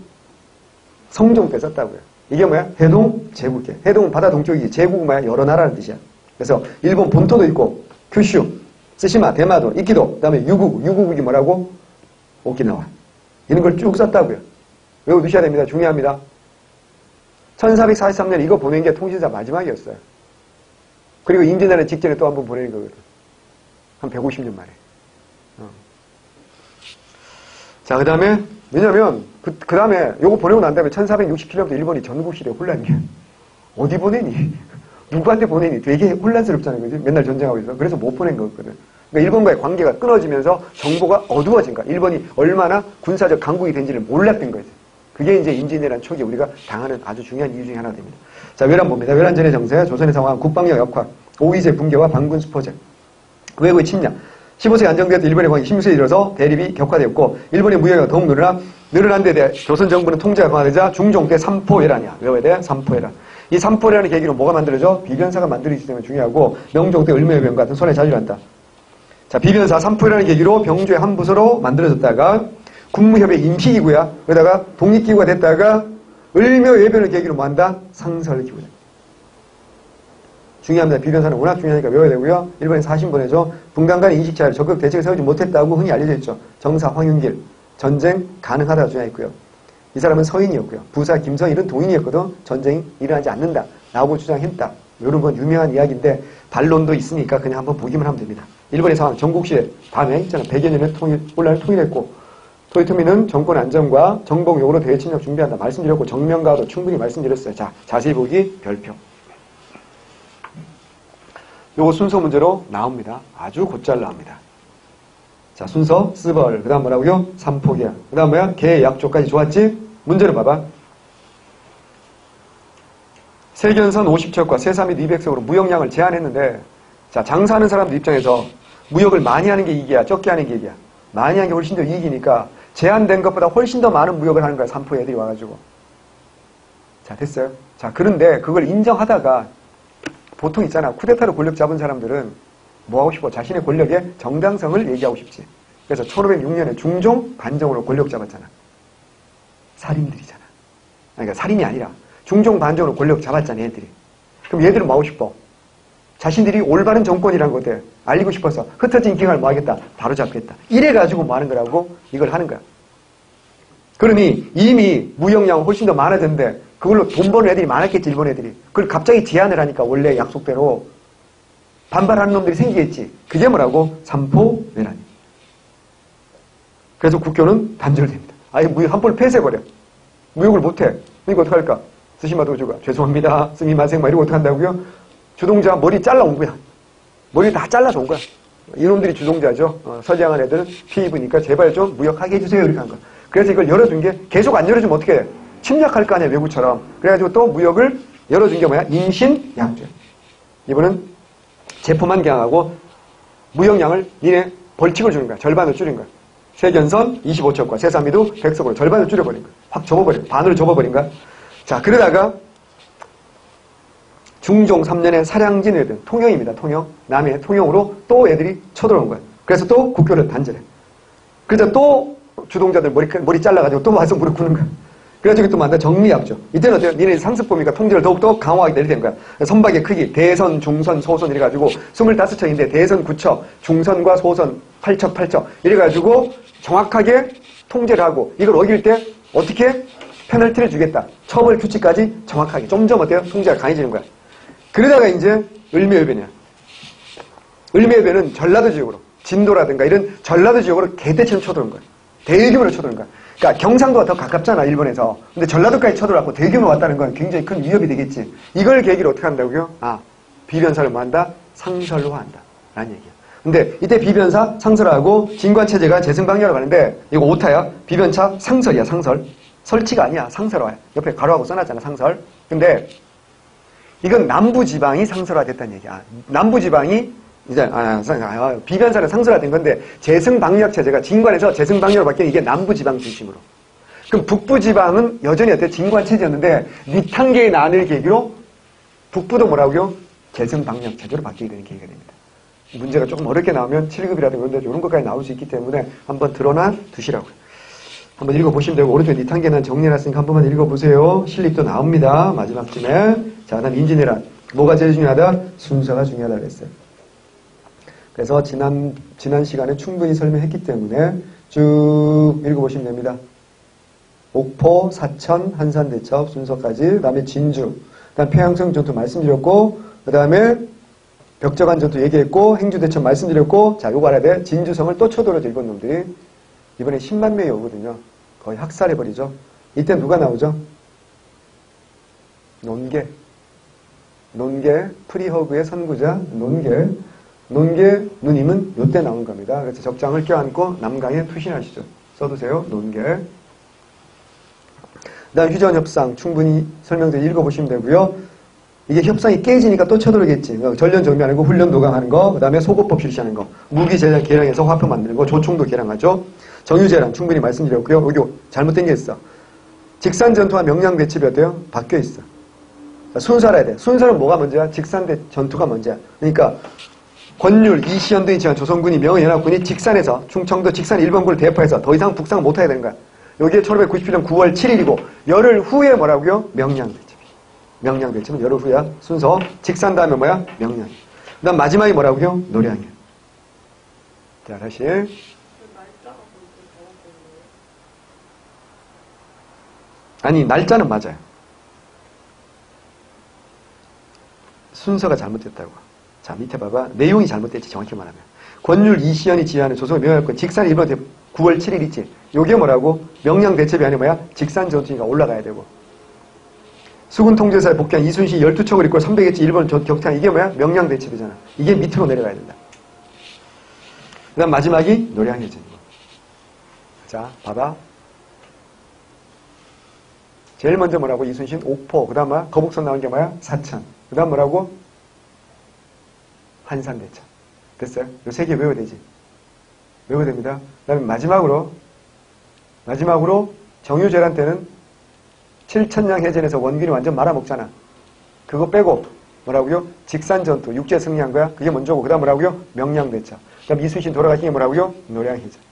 성종 때 썼다고요. 이게 뭐야? 해동 제국이야. 해동은 바다 동쪽이지. 제국은 뭐야? 여러 나라라는 뜻이야. 그래서 일본 본토도 있고 큐슈, 쓰시마, 대마도, 이키도, 그 다음에 유구국이 뭐라고? 오키나와. 이런 걸 쭉 썼다고요. 외워두셔야 됩니다. 중요합니다. 1443년 이거 보낸 게 통신사 마지막이었어요. 그리고 임진왜란 직전에 또 한 번 보내는 거거든. 한 150년 만에. 자, 그 다음에 왜냐면 그 다음에 요거 보내고 난 다음에 1467년부터 일본이 전국시대에 혼란이야. 어디 보내니? 누구한테 보내니? 되게 혼란스럽잖아요. 그지? 맨날 전쟁하고 있어. 그래서 못 보낸 거거든. 그러니까 일본과의 관계가 끊어지면서 정보가 어두워진 거야. 일본이 얼마나 군사적 강국이 된지를 몰랐던 거지. 그게 이제 임진왜란 초기에 우리가 당하는 아주 중요한 이유 중에 하나가 됩니다. 자, 외란 봅니다. 외란전의 정세, 조선의 상황, 국방력 역학, 오이제 붕괴와 반군 수포제, 외국의 침략. 15세기 안정되었던 일본의 관계 16세에 이르러서 대립이 격화되었고 일본의 무역이 더욱 늘어난 데 대해 조선 정부는 통제가 강화되자 중종 때 삼포회란이야. 외워야 돼? 삼포회란. 이 삼포회란의 계기로 뭐가 만들어져? 비변사가 만들어지기 때문에 중요하고 명종 때 을묘해변 같은 손에 자주 난다. 자, 비변사 삼포회란의 계기로 병조의 한 부서로 만들어졌다가 군무협의 임시기구야. 그러다가 독립기구가 됐다가 을묘해변을 계기로 뭐 한다? 상설기구다. 중요합니다. 비변사는 워낙 중요하니까 외워야 되고요. 일본에 사신 보내죠. 분간 간의 인식 차이를 적극 대책을 세우지 못했다고 흔히 알려져 있죠. 정사 황윤길, 전쟁 가능하다가 주장했고요. 이 사람은 서인이었고요. 부사 김성일은 동인이었거든. 전쟁이 일어나지 않는다 라고 주장했다. 이런 건 유명한 이야기인데 반론도 있으니까 그냥 한번 보기만 하면 됩니다. 일본의 상황, 전국시대 밤에 있잖아. 100여 년에 혼란을 통일했고 토요토미는 정권 안정과 정복용으로 대외 침략 준비한다. 말씀드렸고 정명가도 충분히 말씀드렸어요. 자, 자세히 보기 별표. 요거 순서 문제로 나옵니다. 아주 곧잘 나옵니다. 자, 순서 스벌. 그 다음 뭐라고요? 삼포기야. 그 다음 뭐야? 개, 약조까지 좋았지? 문제를 봐봐. 세견선 50척과 세사미 200석으로 무역량을 제한했는데 자, 장사하는 사람들 입장에서 무역을 많이 하는 게 이익이야? 적게 하는 게 이익이야? 많이 하는 게 훨씬 더 이익이니까 제한된 것보다 훨씬 더 많은 무역을 하는 거야. 삼포 애들이 와가지고. 자, 됐어요? 자, 그런데 그걸 인정하다가 보통 있잖아. 쿠데타로 권력 잡은 사람들은 뭐 하고 싶어? 자신의 권력의 정당성을 얘기하고 싶지. 그래서 1506년에 중종 반정으로 권력 잡았잖아. 살인들이잖아. 그러니까 살인이 아니라 중종 반정으로 권력 잡았잖아, 얘들이. 그럼 얘들은 뭐 하고 싶어? 자신들이 올바른 정권이라는 것들 알리고 싶어서 흩어진 기강을 뭐 하겠다? 바로 잡겠다. 이래가지고 뭐 하는 거라고? 이걸 하는 거야. 그러니 이미 무역량은 훨씬 더 많아졌는데 그걸로 돈 버는 애들이 많았겠지, 일본 애들이. 그걸 갑자기 제한을 하니까 원래 약속대로 반발하는 놈들이 생기겠지. 그게 뭐라고? 삼포외란이. 그래서 국교는 단절됩니다. 아예 무역 한 번을 폐쇄해버려. 무역을 못해. 그러니까 어떡할까? 스시마 도주가 죄송합니다. 스미마생 막 이러고 어떡한다고요? 주동자 머리 잘라온 거야. 머리 다 잘라서 온 거야. 이놈들이 주동자죠. 서지향한 애들은 피입으니까 제발 좀 무역하게 해주세요. 이렇게 한 거. 그래서 이걸 열어준 게 계속 안 열어주면 어떻게 해? 침략할 거 아니야, 외국처럼. 그래가지고 또 무역을 열어준 게 뭐야? 임신양제. 이번은 제포만 개항하고 무역량을 니네 벌칙을 주는 거야. 절반을 줄인 거야. 세견선 25척과 세산미도 100석으로 절반을 줄여버린 거야. 확 접어버린 거야. 반으로 접어버린 거야. 자, 그러다가 중종 3년에 사량진 애들, 통영입니다. 통영. 남해 통영으로 또 애들이 쳐들어온 거야. 그래서 또 국교를 단절해. 그래서 또 주동자들 머리 잘라가지고 또 와서 무릎 꿇는 거야. 그래가지고 또 만나 정리합죠. 이때는 어때요? 니네 상습범위가 통제를 더욱더 강화하게 내리된 거야. 선박의 크기, 대선, 중선, 소선 이래가지고 25척인데 대선 9척, 중선과 소선 8척 이래가지고 정확하게 통제를 하고 이걸 어길 때 어떻게 페널티를 주겠다. 처벌 규칙까지 정확하게 점점 어때요? 통제가 강해지는 거야. 그러다가 이제 을미해변이야. 을미해변은 전라도 지역으로 진도라든가 이런 전라도 지역으로 개대처럼 쳐들어온 거야. 대규모로 쳐들어온 거야. 그러니까 경상도가 더 가깝잖아, 일본에서. 근데 전라도까지 쳐들어왔고 대규모로 왔다는 건 굉장히 큰 위협이 되겠지. 이걸 계기로 어떻게 한다고요? 비변사를 뭐 한다? 상설화한다. 라는 얘기야. 근데 이때 비변사, 상설하고 진관체제가 재승방뇨라고 하는데 이거 오타야. 비변차, 상설이야, 상설. 설치가 아니야, 상설화야. 옆에 가로하고 써놨잖아, 상설. 근데 이건 남부지방이 상설화됐다는 얘기야. 남부지방이 이제 비변사는 상설화된 건데 재승방뇨 체제가 진관에서 재승방뇨로 바뀐 이게 남부지방 중심으로. 그럼 북부지방은 여전히 어때? 진관 체제였는데 밑한계의 난을 계기로 북부도 뭐라고요? 재승방뇨 체제로 바뀌게 되는 계기가 됩니다. 문제가 조금 어렵게 나오면 7급이라든가 그런데 이런 것까지 나올 수 있기 때문에 한번 드러나 두시라고요. 한번 읽어보시면 되고 오른쪽에 밑한계 난 정리해놨으니까 한 번만 읽어보세요. 실립도 나옵니다. 마지막쯤에. 자, 다음 임진왜란. 뭐가 제일 중요하다? 순서가 중요하다 그랬어요. 그래서 지난 시간에 충분히 설명했기 때문에 쭉 읽어보시면 됩니다. 옥포, 사천, 한산대첩 순서까지, 그 다음에 진주, 그 다음 평양성 전투 말씀드렸고, 그 다음에 벽저간 전투 얘기했고, 행주대첩 말씀드렸고, 자, 요거 알아야 돼. 진주성을 또 쳐들어줘, 일본 놈들이. 이번에 10만 명이 오거든요. 거의 학살해버리죠. 이때 누가 나오죠? 논계, 프리허그의 선구자, 논계 누님은 요때 나온 겁니다. 그래서 적장을 껴안고 남강에 투신하시죠. 써두세요. 논계. 그 다음 휴전협상 충분히 설명서 읽어보시면 되고요. 이게 협상이 깨지니까 또 쳐들어오겠지. 전련 정비하는 거, 훈련 도강하는 거, 그 다음에 소고법 실시하는 거, 무기 제작 개량해서 화표 만드는 거, 조총도 개량하죠. 정유재랑 충분히 말씀드렸고요. 여기 잘못된 게 있어. 직산전투와 명량대첩이 어때요? 바뀌어 있어. 순서 알아야 돼. 순서는 뭐가 먼저야? 직산전투가 먼저야. 그러니까 권율, 이시연 등이 지한 조선군이 명예연합군이 직산에서 충청도 직산 1번군을 대포해서 더 이상 북상 못하게 되는 거야. 여기에 1597년 9월 7일이고 열흘 후에 뭐라고요? 명량대첩이. 명량대첩은 열흘 후야. 순서 직산 다음에 뭐야? 명량. 그 다음 마지막이 뭐라고요? 노량이야. 자, 다시. 아니, 날짜는 맞아요. 순서가 잘못됐다고. 자, 밑에 봐봐. 내용이 잘못됐지, 정확히 말하면. 권율 이시연이 지휘하는 조선 명예연합군 직산 1번 9월 7일 있지. 요게 뭐라고? 명량대첩이 아니라 뭐야? 직산 전투기가 올라가야 되고. 수군 통제사에 복귀한 이순신 12척을 이끌고 300개치 일본 격퇴한 이게 뭐야? 명량대첩이잖아. 이게 밑으로 내려가야 된다. 그 다음 마지막이 노량해진 거. 자, 봐봐. 제일 먼저 뭐라고? 이순신 옥포. 그 다음 뭐야? 거북선 나온 게 뭐야? 사천. 그 다음 뭐라고? 한산대첩. 됐어요? 요 세 개 외워야 되지. 외워야 됩니다. 그 다음에 마지막으로 정유재란 때는 7천량 해전에서 원균이 완전 말아먹잖아. 그거 빼고 뭐라고요? 직산전투, 육지에 승리한 거야. 그게 먼저고 그 다음 뭐라고요? 명량대첩. 그 다음 이순신 돌아가신 게 뭐라고요? 노량해전.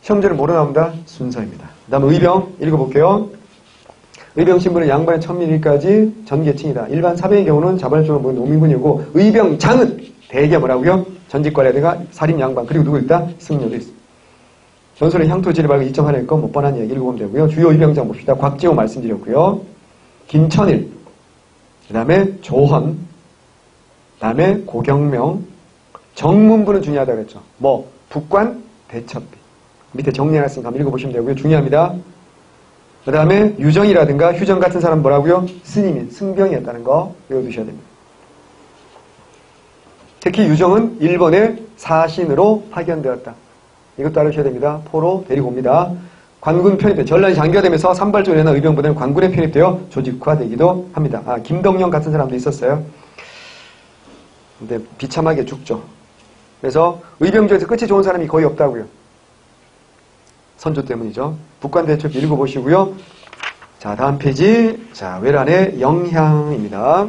시험제는 뭐로 나온다? 순서입니다. 그 다음 의병 읽어볼게요. 의병 신분은 양반의 1000밀까지 전계층이다. 일반 사병의 경우는 자발적으로 모인 농민군이고 의병장은 대개 뭐라고요? 전직관리라든가 살인 양반 그리고 누구 있다? 승려도 있습니다. 전설의 향토지리 말고 2.1일 건 못 뻔한 얘기 읽어보면 되고요. 주요 의병장 봅시다. 곽지호 말씀드렸고요. 김천일, 그 다음에 조헌, 그 다음에 고경명, 정문부는 중요하다고 그랬죠. 뭐 북관, 대첩비. 밑에 정리해놨으니까 한번 읽어보시면 되고요. 중요합니다. 그 다음에 유정이라든가 휴정 같은 사람 뭐라고요? 스님인, 승병이었다는 거 외워두셔야 됩니다. 특히 유정은 일본의 사신으로 파견되었다. 이것도 알아주셔야 됩니다. 포로 데리고 옵니다. 관군 편입돼 전란이 장기화되면서 산발적으로 일어난 의병부대는 관군에 편입되어 조직화되기도 합니다. 김덕령 같은 사람도 있었어요. 근데 비참하게 죽죠. 그래서 의병 중에서 끝이 좋은 사람이 거의 없다고요. 선조 때문이죠. 북한대첩 읽어보시고요. 자, 다음 페이지. 자, 외란의 영향입니다.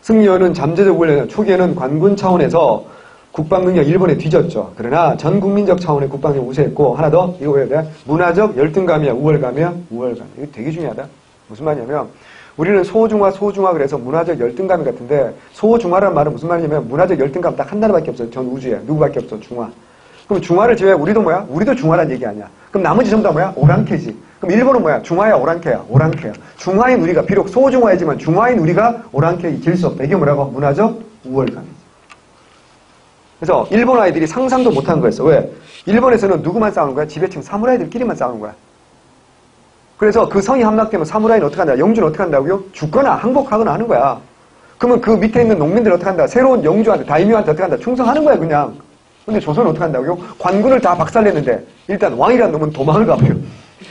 승려는 잠재적 훈련, 초기에는 관군 차원에서 국방능력 일본에 뒤졌죠. 그러나 전 국민적 차원의 국방력을 우세했고, 하나 더, 이거 외워야 돼. 문화적 열등감이야, 우월감이야, 우월감. 이거 되게 중요하다. 무슨 말이냐면, 우리는 소중화 그래서 문화적 열등감 같은데, 소중화란 말은 무슨 말이냐면, 문화적 열등감 딱 한 나라밖에 없어요. 전 우주에. 누구밖에 없어, 중화. 그럼 중화를 제외하고 우리도 뭐야? 우리도 중화란 얘기 아니야. 그럼 나머지 전부 다 뭐야? 오랑캐지. 그럼 일본은 뭐야? 중화야, 오랑캐야? 오랑캐야. 중화인 우리가, 비록 소중화이지만 중화인 우리가 오랑캐에 길 수 없다. 이게 뭐라고? 문화적 우월감이지. 그래서 일본 아이들이 상상도 못한 거였어. 왜? 일본에서는 누구만 싸우는 거야? 지배층 사무라이들끼리만 싸우는 거야. 그래서 그 성이 함락되면 사무라이는 어떻게 한다? 영주는 어떻게 한다고요? 죽거나 항복하거나 하는 거야. 그러면 그 밑에 있는 농민들은 어떻게 한다? 새로운 영주한테, 다이묘한테 어떻게 한다? 충성하는 거야, 그냥. 근데 조선은 어떻게 한다고요? 관군을 다 박살냈는데 일단 왕이라는 놈은 도망을 가버려.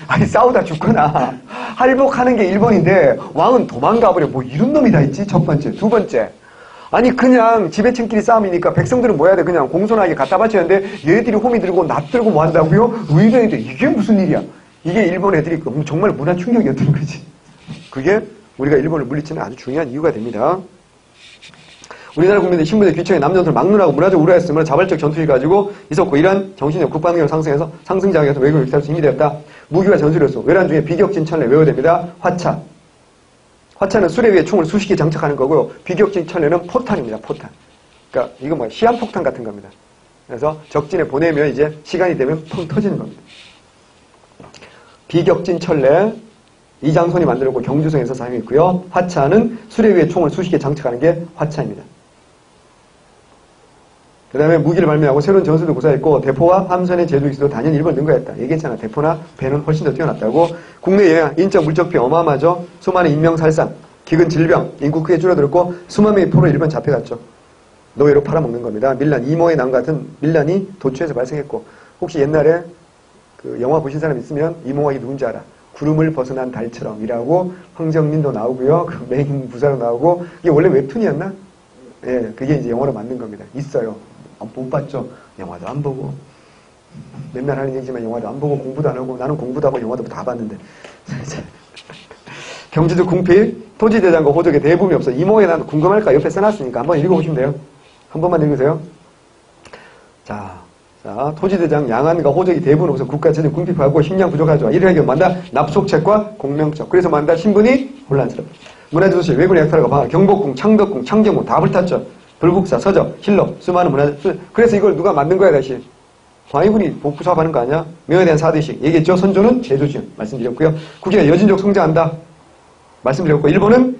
아니 싸우다 죽거나 할복하는 게 일본인데 왕은 도망가버려. 뭐 이런 놈이 다 있지? 첫 번째. 두 번째. 아니 그냥 지배층끼리 싸움이니까 백성들은 뭐 해야 돼? 그냥 공손하게 갖다 바쳐야 되는데 얘들이 호미 들고 납 들고 뭐 한다고요? 의병인데 이게 무슨 일이야? 이게 일본 애들이 정말 문화 충격이었던 거지. 그게 우리가 일본을 물리치는 아주 중요한 이유가 됩니다. 우리나라 국민들 신분의 귀청에 남전투를 막론하고 문화적 우려했으므로 자발적 전투를 가지고 있었고 이러한 정신력 국방력을 상승해서 상승장에서 외국을 익살수 힘이 되었다. 무기와 전술이었어. 외란 중에 비격진천례 외워야 됩니다. 화차. 화차는 수레 위에 총을 수십 개 장착하는 거고요. 비격진천례는 포탄입니다. 포탄. 그러니까 이거 뭐 시한폭탄 같은 겁니다. 그래서 적진에 보내면 이제 시간이 되면 펑 터지는 겁니다. 비격진천례 이장손이 만들었고 경주성에서 사용했고요. 화차는 수레 위에 총을 수십 개 장착하는 게 화차입니다. 그 다음에 무기를 발명하고 새로운 전술도 구사했고 대포와 함선의 제조기술도 단연 일본 능가했다. 얘기했잖아. 대포나 배는 훨씬 더 뛰어났다고. 국내 영향, 인적 물적 피해 어마어마하죠. 수많은 인명살상, 기근 질병, 인구 크게 줄어들었고 수만 명이 포로 일본 잡혀갔죠. 노예로 팔아먹는 겁니다. 밀란, 이모의 난 같은 밀란이 도처에서 발생했고 혹시 옛날에 그 영화 보신 사람 있으면 이모가 누군지 알아. 구름을 벗어난 달처럼이라고 황정민도 나오고요. 그 맹인 부사로 나오고 이게 원래 웹툰이었나? 예, 그게 이제 영화로 만든 겁니다. 있어요. 못 봤죠? 영화도 안 보고 맨날 하는 얘기지만 영화도 안 보고 공부도 안 하고 나는 공부도 하고 영화도 다 봤는데 경주도 궁필 토지대장과 호적에 대부분이 없어. 이모에 나도 궁금할까 옆에 써놨으니까 한번 읽어보시면 돼요. 한 번만 읽으세요. 자, 토지대장 양안과 호적이 대부분 없어. 국가체제 궁핍하고 식량 부족하죠. 이를 해결한다. 납속책과 공명적. 그래서 만다 신분이 혼란스럽다. 문화재소실, 외군의 약탈과 방학, 경복궁, 창덕궁, 창경궁 다 불탔죠. 불국사, 서적, 실록, 수많은 문화재. 그래서 이걸 누가 만든 거야 다시? 광해군이 복부 사업하는 거 아니야? 명에 대한 사대식 얘기했죠. 선조는 제조지연 말씀드렸고요. 국기가 여진족 성장한다 말씀드렸고 일본은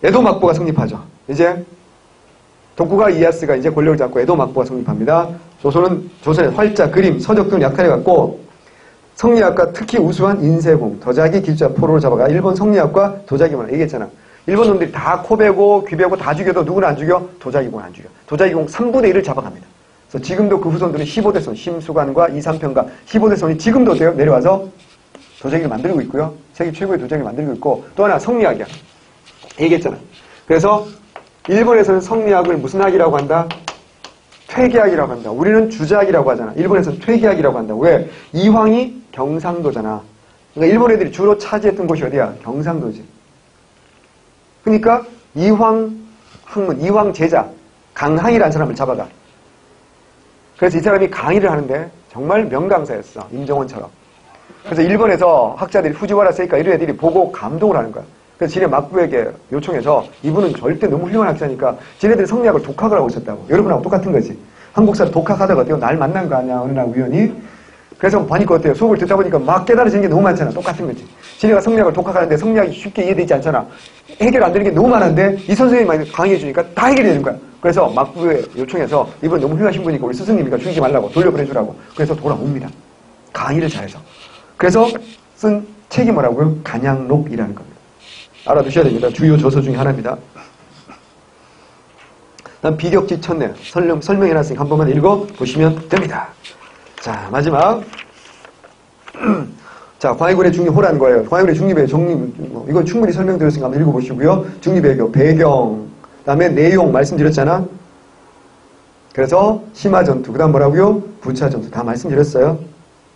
에도 막부가 성립하죠. 이제 도쿠가와 이에야스가 이제 권력을 잡고 에도 막부가 성립합니다. 조선의 활자, 그림, 서적 등을 약탈해갖고 성리학과 특히 우수한 인쇄공, 도자기, 기자, 포로를 잡아가 일본 성리학과 도자기만 얘기했잖아. 일본 놈들이 다 코베고 귀베고 다 죽여도 누구는 안 죽여? 도자기공 안 죽여. 도자기공 3분의 1을 잡아갑니다. 그래서 지금도 그 후손들은 15대손, 심수관과 이삼평가 15대손이 지금도 돼요. 내려와서 도자기를 만들고 있고요. 세계 최고의 도자기를 만들고 있고 또 하나 성리학이야. 얘기했잖아. 그래서 일본에서는 성리학을 무슨 학이라고 한다? 퇴계학이라고 한다. 우리는 주자학이라고 하잖아. 일본에서는 퇴계학이라고 한다. 왜? 이황이 경상도잖아. 그러니까 일본 애들이 주로 차지했던 곳이 어디야? 경상도지. 그러니까 이황 학문, 이황 제자 강항이라는 사람을 잡아가. 그래서 이 사람이 강의를 하는데 정말 명강사였어. 임정원처럼. 그래서 일본에서 학자들이 후지와라 세이카 이런 애들이 보고 감동을 하는 거야. 그래서 지네 막부에게 요청해서 이분은 절대 너무 훌륭한 학자니까 지네들이 성리학을 독학을 하고 있었다고. 여러분하고 똑같은 거지. 한국사를 독학하다가 어때요? 날 만난 거 아니야? 어느 날 우연히. 그래서 보니까 어때요? 수업을 듣다 보니까 막 깨달아지는 게 너무 많잖아. 똑같은 거지. 지네가 성리학을 독학하는데 성리학이 쉽게 이해되지 않잖아. 해결 안 되는 게 너무 많은데 이 선생님이 강의해 주니까 다 해결해 주는 거야. 그래서 막부에 요청해서 이분 너무 훌륭하신 분이니까 우리 스승님이니까 죽이지 말라고 돌려보내주라고. 그래서 돌아옵니다. 강의를 잘해서. 그래서 쓴 책이 뭐라고요? 간양록이라는 겁니다. 알아두셔야 됩니다. 주요 저서 중에 하나입니다. 다음 비격지천내 설명해놨으니까 한 번만 읽어보시면 됩니다. 자, 마지막. 자, 광해군의 중립호라는 거예요. 광해군의 중립의 이건 충분히 설명드렸으니까 한번 읽어보시고요. 중립외교, 배경, 그 다음에 내용 말씀드렸잖아. 그래서 심화전투, 그 다음 뭐라고요? 부차전투 다 말씀드렸어요.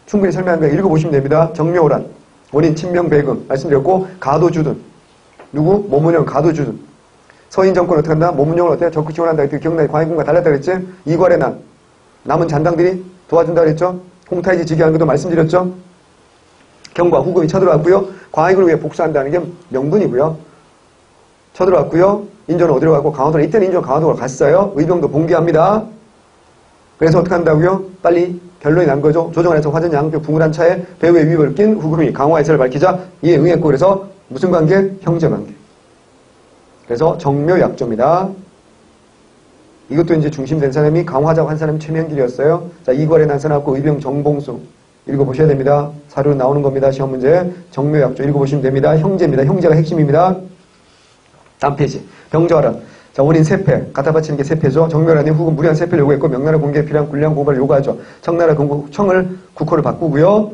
충분히 설명한 거 읽어보시면 됩니다. 정묘호란, 원인, 친명, 배금 말씀드렸고, 가도주둔. 누구? 모문영, 가도주둔. 서인 정권 어떻게 한다? 모문영을 어때? 적극 지원한다 했더니 기억나요? 광해군과 달랐다 그랬지? 이괄의 난. 남은 잔당들이 도와준다 그랬죠? 홍타이지 지기하는 것도 말씀드렸죠? 경과, 후금이 쳐들어왔고요. 광해군을 위해 복수한다는 게 명분이고요. 쳐들어왔고요. 인조는 어디로 가고 강화도로, 이때는 인조는 강화도로 갔어요. 의병도 봉기합니다. 그래서 어떻게 한다고요? 빨리 결론이 난 거죠. 조정을 해서 화전 양쪽 붕울한 차에 배후의 위협을 낀 후금이 강화 해설을 밝히자 이에 응했고, 그래서 무슨 관계? 형제 관계. 그래서 정묘약조입니다. 이것도 이제 중심된 사람이 강화자고 한 사람이 최명길이었어요. 자, 이괄에 난사나고 의병 정봉수 읽어보셔야 됩니다. 사료로 나오는 겁니다. 시험 문제. 정묘약조 읽어보시면 됩니다. 형제입니다. 형제가 핵심입니다. 다음 페이지. 병자화란. 자, 원인 세패. 갖다 바치는 게 세패죠. 정묘란이 후금 무리한 세패를 요구했고, 명나라 공개에 필요한 군량 고발을 요구하죠. 청나라 청을 국호를 바꾸고요.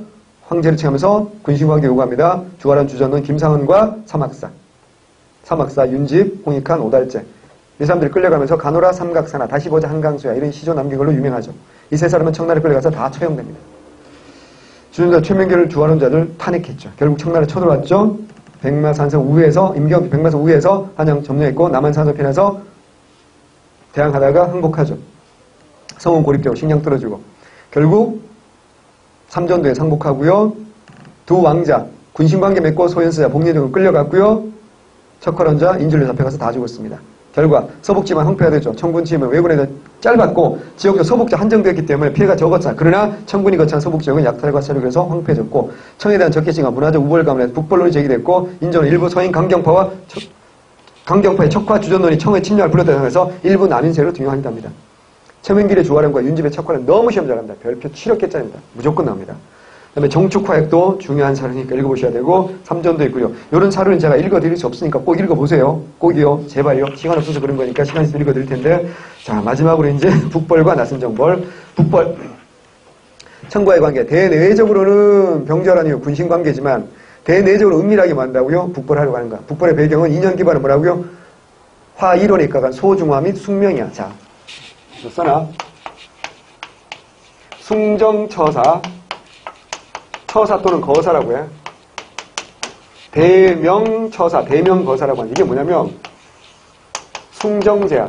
황제를 칭하면서 군신관계 요구합니다. 주화란 주전은 김상은과 사막사, 윤집, 홍익한, 오달제. 이 사람들이 끌려가면서 가노라, 삼각사나, 다시 보자, 한강수야 이런 시조 남긴 걸로 유명하죠. 이 세 사람은 청나라에 끌려가서 다 처형됩니다. 주전자 최명길을 주하는 자들 탄핵했죠. 결국 청나라에 쳐들어왔죠. 백마산성 우회에서 임경 백마산 우회에서 한양 점령했고, 남한산성 편에서 대항하다가 항복하죠. 성은 고립되고 식량 떨어지고, 결국 삼전도에 상복하고요. 두 왕자 군신관계 맺고 소현수자 복리등을 끌려갔고요. 척화론자 인질로 잡혀가서 다 죽었습니다. 결과 서북지만 황폐가 되죠. 청군 지음은 왜군에는 짧았고 지역도 서북지 한정되었기 때문에 피해가 적었잖아. 그러나 청군이 거치한 서북지역은 약탈과 사륙에서 황폐해졌고, 청에 대한 적개심과 문화적 우월감을 북벌론이 제기됐고, 인조는 일부 서인 강경파의 척화 주전론이 청의 침략을 불렀다고 해서 일부 남인세로 등용한답니다. 최명길의 주화론과 윤집의 척화는 너무 시험 잘합니다. 별표 7억 개짜리입니다. 무조건 나옵니다. 그 다음에 정축화획도 중요한 사료니까 읽어보셔야 되고, 삼전도 있고요. 이런 사료는 제가 읽어드릴 수 없으니까 꼭 읽어보세요. 꼭이요. 제발요. 시간 없어서 그런 거니까 시간 있으면 읽어드릴 텐데. 자, 마지막으로 이제 북벌과 나선정벌. 북벌. 청과의 관계. 대내적으로는 병자란이요. 군신관계지만 대내적으로 은밀하게 만다고요. 북벌하려고 하는 거야. 북벌의 배경은 인연 기반은 뭐라고요? 화이론에 입각한 소중화 및 숙명이야. 자, 이거 써놔. 숭정처사. 처사 또는 거사라고 해. 대명처사, 대명거사라고 하는 이게 뭐냐면 숭정제야.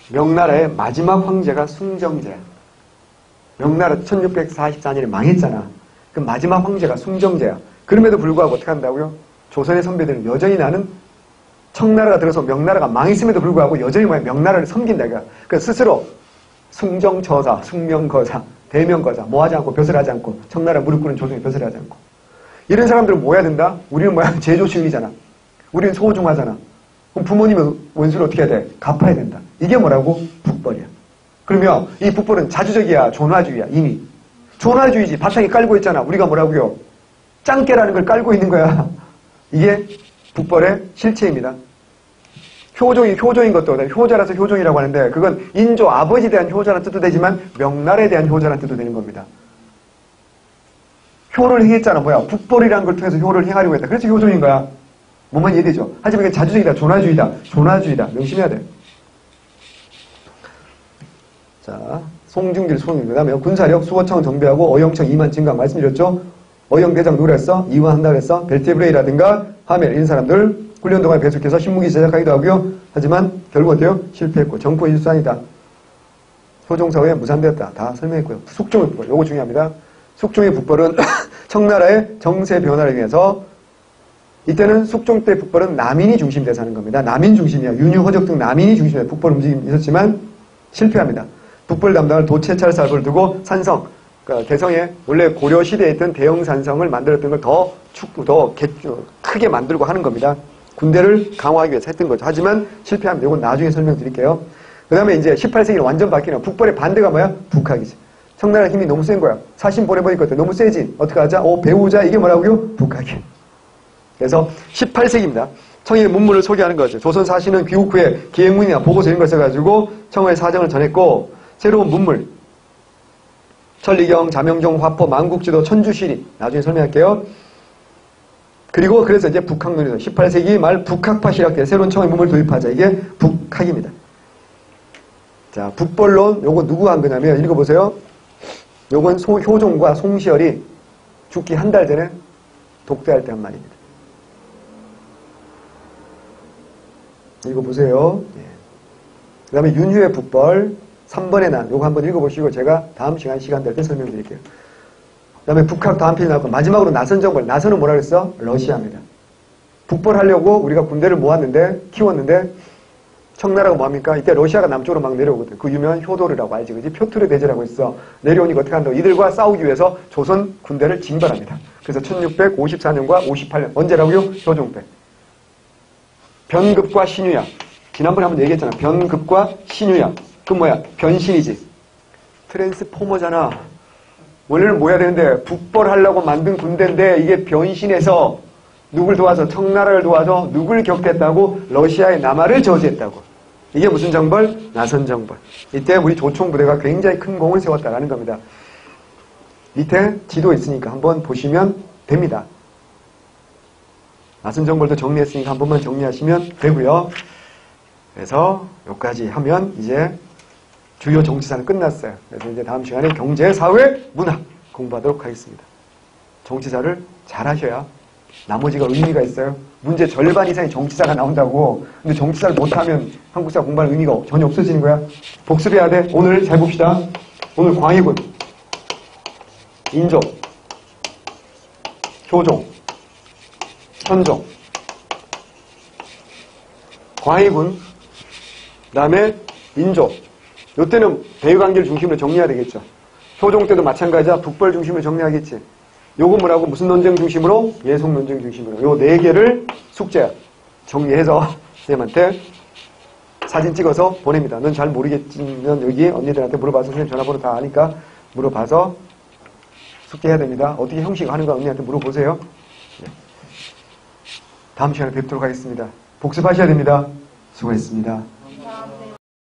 명나라의 마지막 황제가 숭정제야. 명나라 1644년에 망했잖아. 그 마지막 황제가 숭정제야. 그럼에도 불구하고 어떻게 한다고요? 조선의 선배들은 여전히 나는 청나라가 들어서 명나라가 망했음에도 불구하고 여전히 명나라를 섬긴다. 그러니까 스스로 숭정처사, 숭명거사, 대명거사, 뭐하지 않고 벼슬하지 않고, 청나라 무릎 꿇은 조정이 벼슬하지 않고, 이런 사람들은 뭐 해야 된다? 우리는 뭐야? 제조시민이잖아. 우리는 소중하잖아. 그럼 부모님의 원수를 어떻게 해야 돼? 갚아야 된다. 이게 뭐라고? 북벌이야. 그러면 이 북벌은 자주적이야, 존화주의야. 이미 존화주의지. 바탕에 깔고 있잖아. 우리가 뭐라고요? 짱깨라는 걸 깔고 있는 거야. 이게 북벌의 실체입니다. 효종인 것도 효자라서 효종이라고 하는데, 그건 인조 아버지에 대한 효자라는 뜻도 되지만 명나라에 대한 효자라는 뜻도 되는 겁니다. 효를 행했잖아. 뭐야? 북벌이라는 걸 통해서 효를 행하려고 했다. 그래서 효종인 거야. 뭐만 이해되죠? 하지만 이게 자주적이다. 존화주의다. 명심해야 돼. 자, 송중길 그 다음에 군사력 수호청 정비하고 어영청 2만 증강 말씀드렸죠? 어영대장 누구라 했어? 이완한다 그랬어? 벨테브레이라든가 하멜 이런 사람들 훈련 동안 계속해서 신무기 제작하기도 하고요. 하지만 결국 어때요? 실패했고 정포 인수산이다. 효종사회에 무산되었다. 다 설명했고요. 숙종의 북벌. 요거 중요합니다. 숙종의 북벌은 청나라의 정세 변화를 위해서, 이때는 숙종 때 북벌은 남인이 중심돼서 하는 겁니다. 남인 중심이야. 윤유, 허적 등 남인이 중심이야. 북벌 움직임이 있었지만 실패합니다. 북벌 담당을 도채찰사를 두고 산성, 그러니까 개성에 원래 고려 시대에 있던 대형 산성을 만들었던 걸 더 크게 만들고 하는 겁니다. 군대를 강화하기 위해서 했던 거죠. 하지만 실패합니다. 이건 나중에 설명드릴게요. 그 다음에 이제 18세기는 완전 바뀌는 북벌의 반대가 뭐야? 북학이지. 청나라 힘이 너무 센 거야. 사신 보내보니까 너무 세지. 어떻게 하자? 배우자. 이게 뭐라고요? 북학이에요. 그래서 18세기입니다. 청의 문물을 소개하는 거죠. 조선 사신은 귀국 후에 기획문이나 보고서 이런 걸 써가지고 청의 사정을 전했고, 새로운 문물, 천리경, 자명종, 화포, 만국지도, 천주시리, 나중에 설명할게요. 그리고 그래서 이제 북학론에서 18세기 말 북학파 실학대 새로운 청의 문물 도입하자. 이게 북학입니다. 자, 북벌론, 요거 누구 한 거냐면, 읽어보세요. 요건 효종과 송시열이 죽기 한 달 전에 독대할 때 한 말입니다. 읽어보세요. 예. 그 다음에 윤휴의 북벌, 3번의 난, 요거 한번 읽어보시고 제가 다음 시간 될 때 설명드릴게요. 그 다음에 북학 다음 편이 나왔고, 마지막으로 나선정벌. 나선은 뭐라 그랬어? 러시아입니다. 북벌하려고 우리가 군대를 모았는데, 키웠는데, 청나라가 뭐합니까? 이때 러시아가 남쪽으로 막 내려오거든. 그 유명한 효도르라고 알지, 그지? 표트르 대제라고 있어. 내려오니까 어떻게 한다고? 이들과 싸우기 위해서 조선 군대를 징발합니다. 그래서 1654년과 58년. 언제라고요? 효종 때. 변급과 신유약. 지난번에 한번 얘기했잖아. 변급과 신유약. 그 뭐야? 변신이지. 트랜스포머잖아. 원래는 뭐 해야 되는데, 북벌하려고 만든 군대인데, 이게 변신해서 누굴 도와서? 청나라를 도와서 누굴 격퇴했다고? 러시아의 남하를 저지했다고. 이게 무슨 정벌? 나선정벌. 이때 우리 조총부대가 굉장히 큰 공을 세웠다라는 겁니다. 밑에 지도 있으니까 한번 보시면 됩니다. 나선정벌도 정리했으니까 한 번만 정리하시면 되고요. 그래서 여기까지 하면 이제 주요 정치사는 끝났어요. 그래서 이제 다음 시간에 경제, 사회, 문화 공부하도록 하겠습니다. 정치사를 잘 하셔야 나머지가 의미가 있어요. 문제 절반 이상이 정치사가 나온다고. 근데 정치사를 못하면 한국사 공부할 의미가 전혀 없어지는 거야. 복습해야 돼. 오늘 잘 봅시다. 오늘 광해군, 인종, 효종, 현종, 광해군, 그 다음에 인종. 이때는 대외관계를 중심으로 정리해야 되겠죠. 효종 때도 마찬가지야. 북벌 중심으로 정리하겠지. 요거 뭐라고? 무슨 논쟁 중심으로? 예속 논쟁 중심으로. 요 4개를 숙제 정리해서 선생님한테 사진 찍어서 보냅니다. 넌 잘 모르겠지만 여기 언니들한테 물어봐서 선생님 전화번호 다 아니까 물어봐서 숙제해야 됩니다. 어떻게 형식 하는가 언니한테 물어보세요. 네. 다음 시간에 뵙도록 하겠습니다. 복습하셔야 됩니다. 수고했습니다.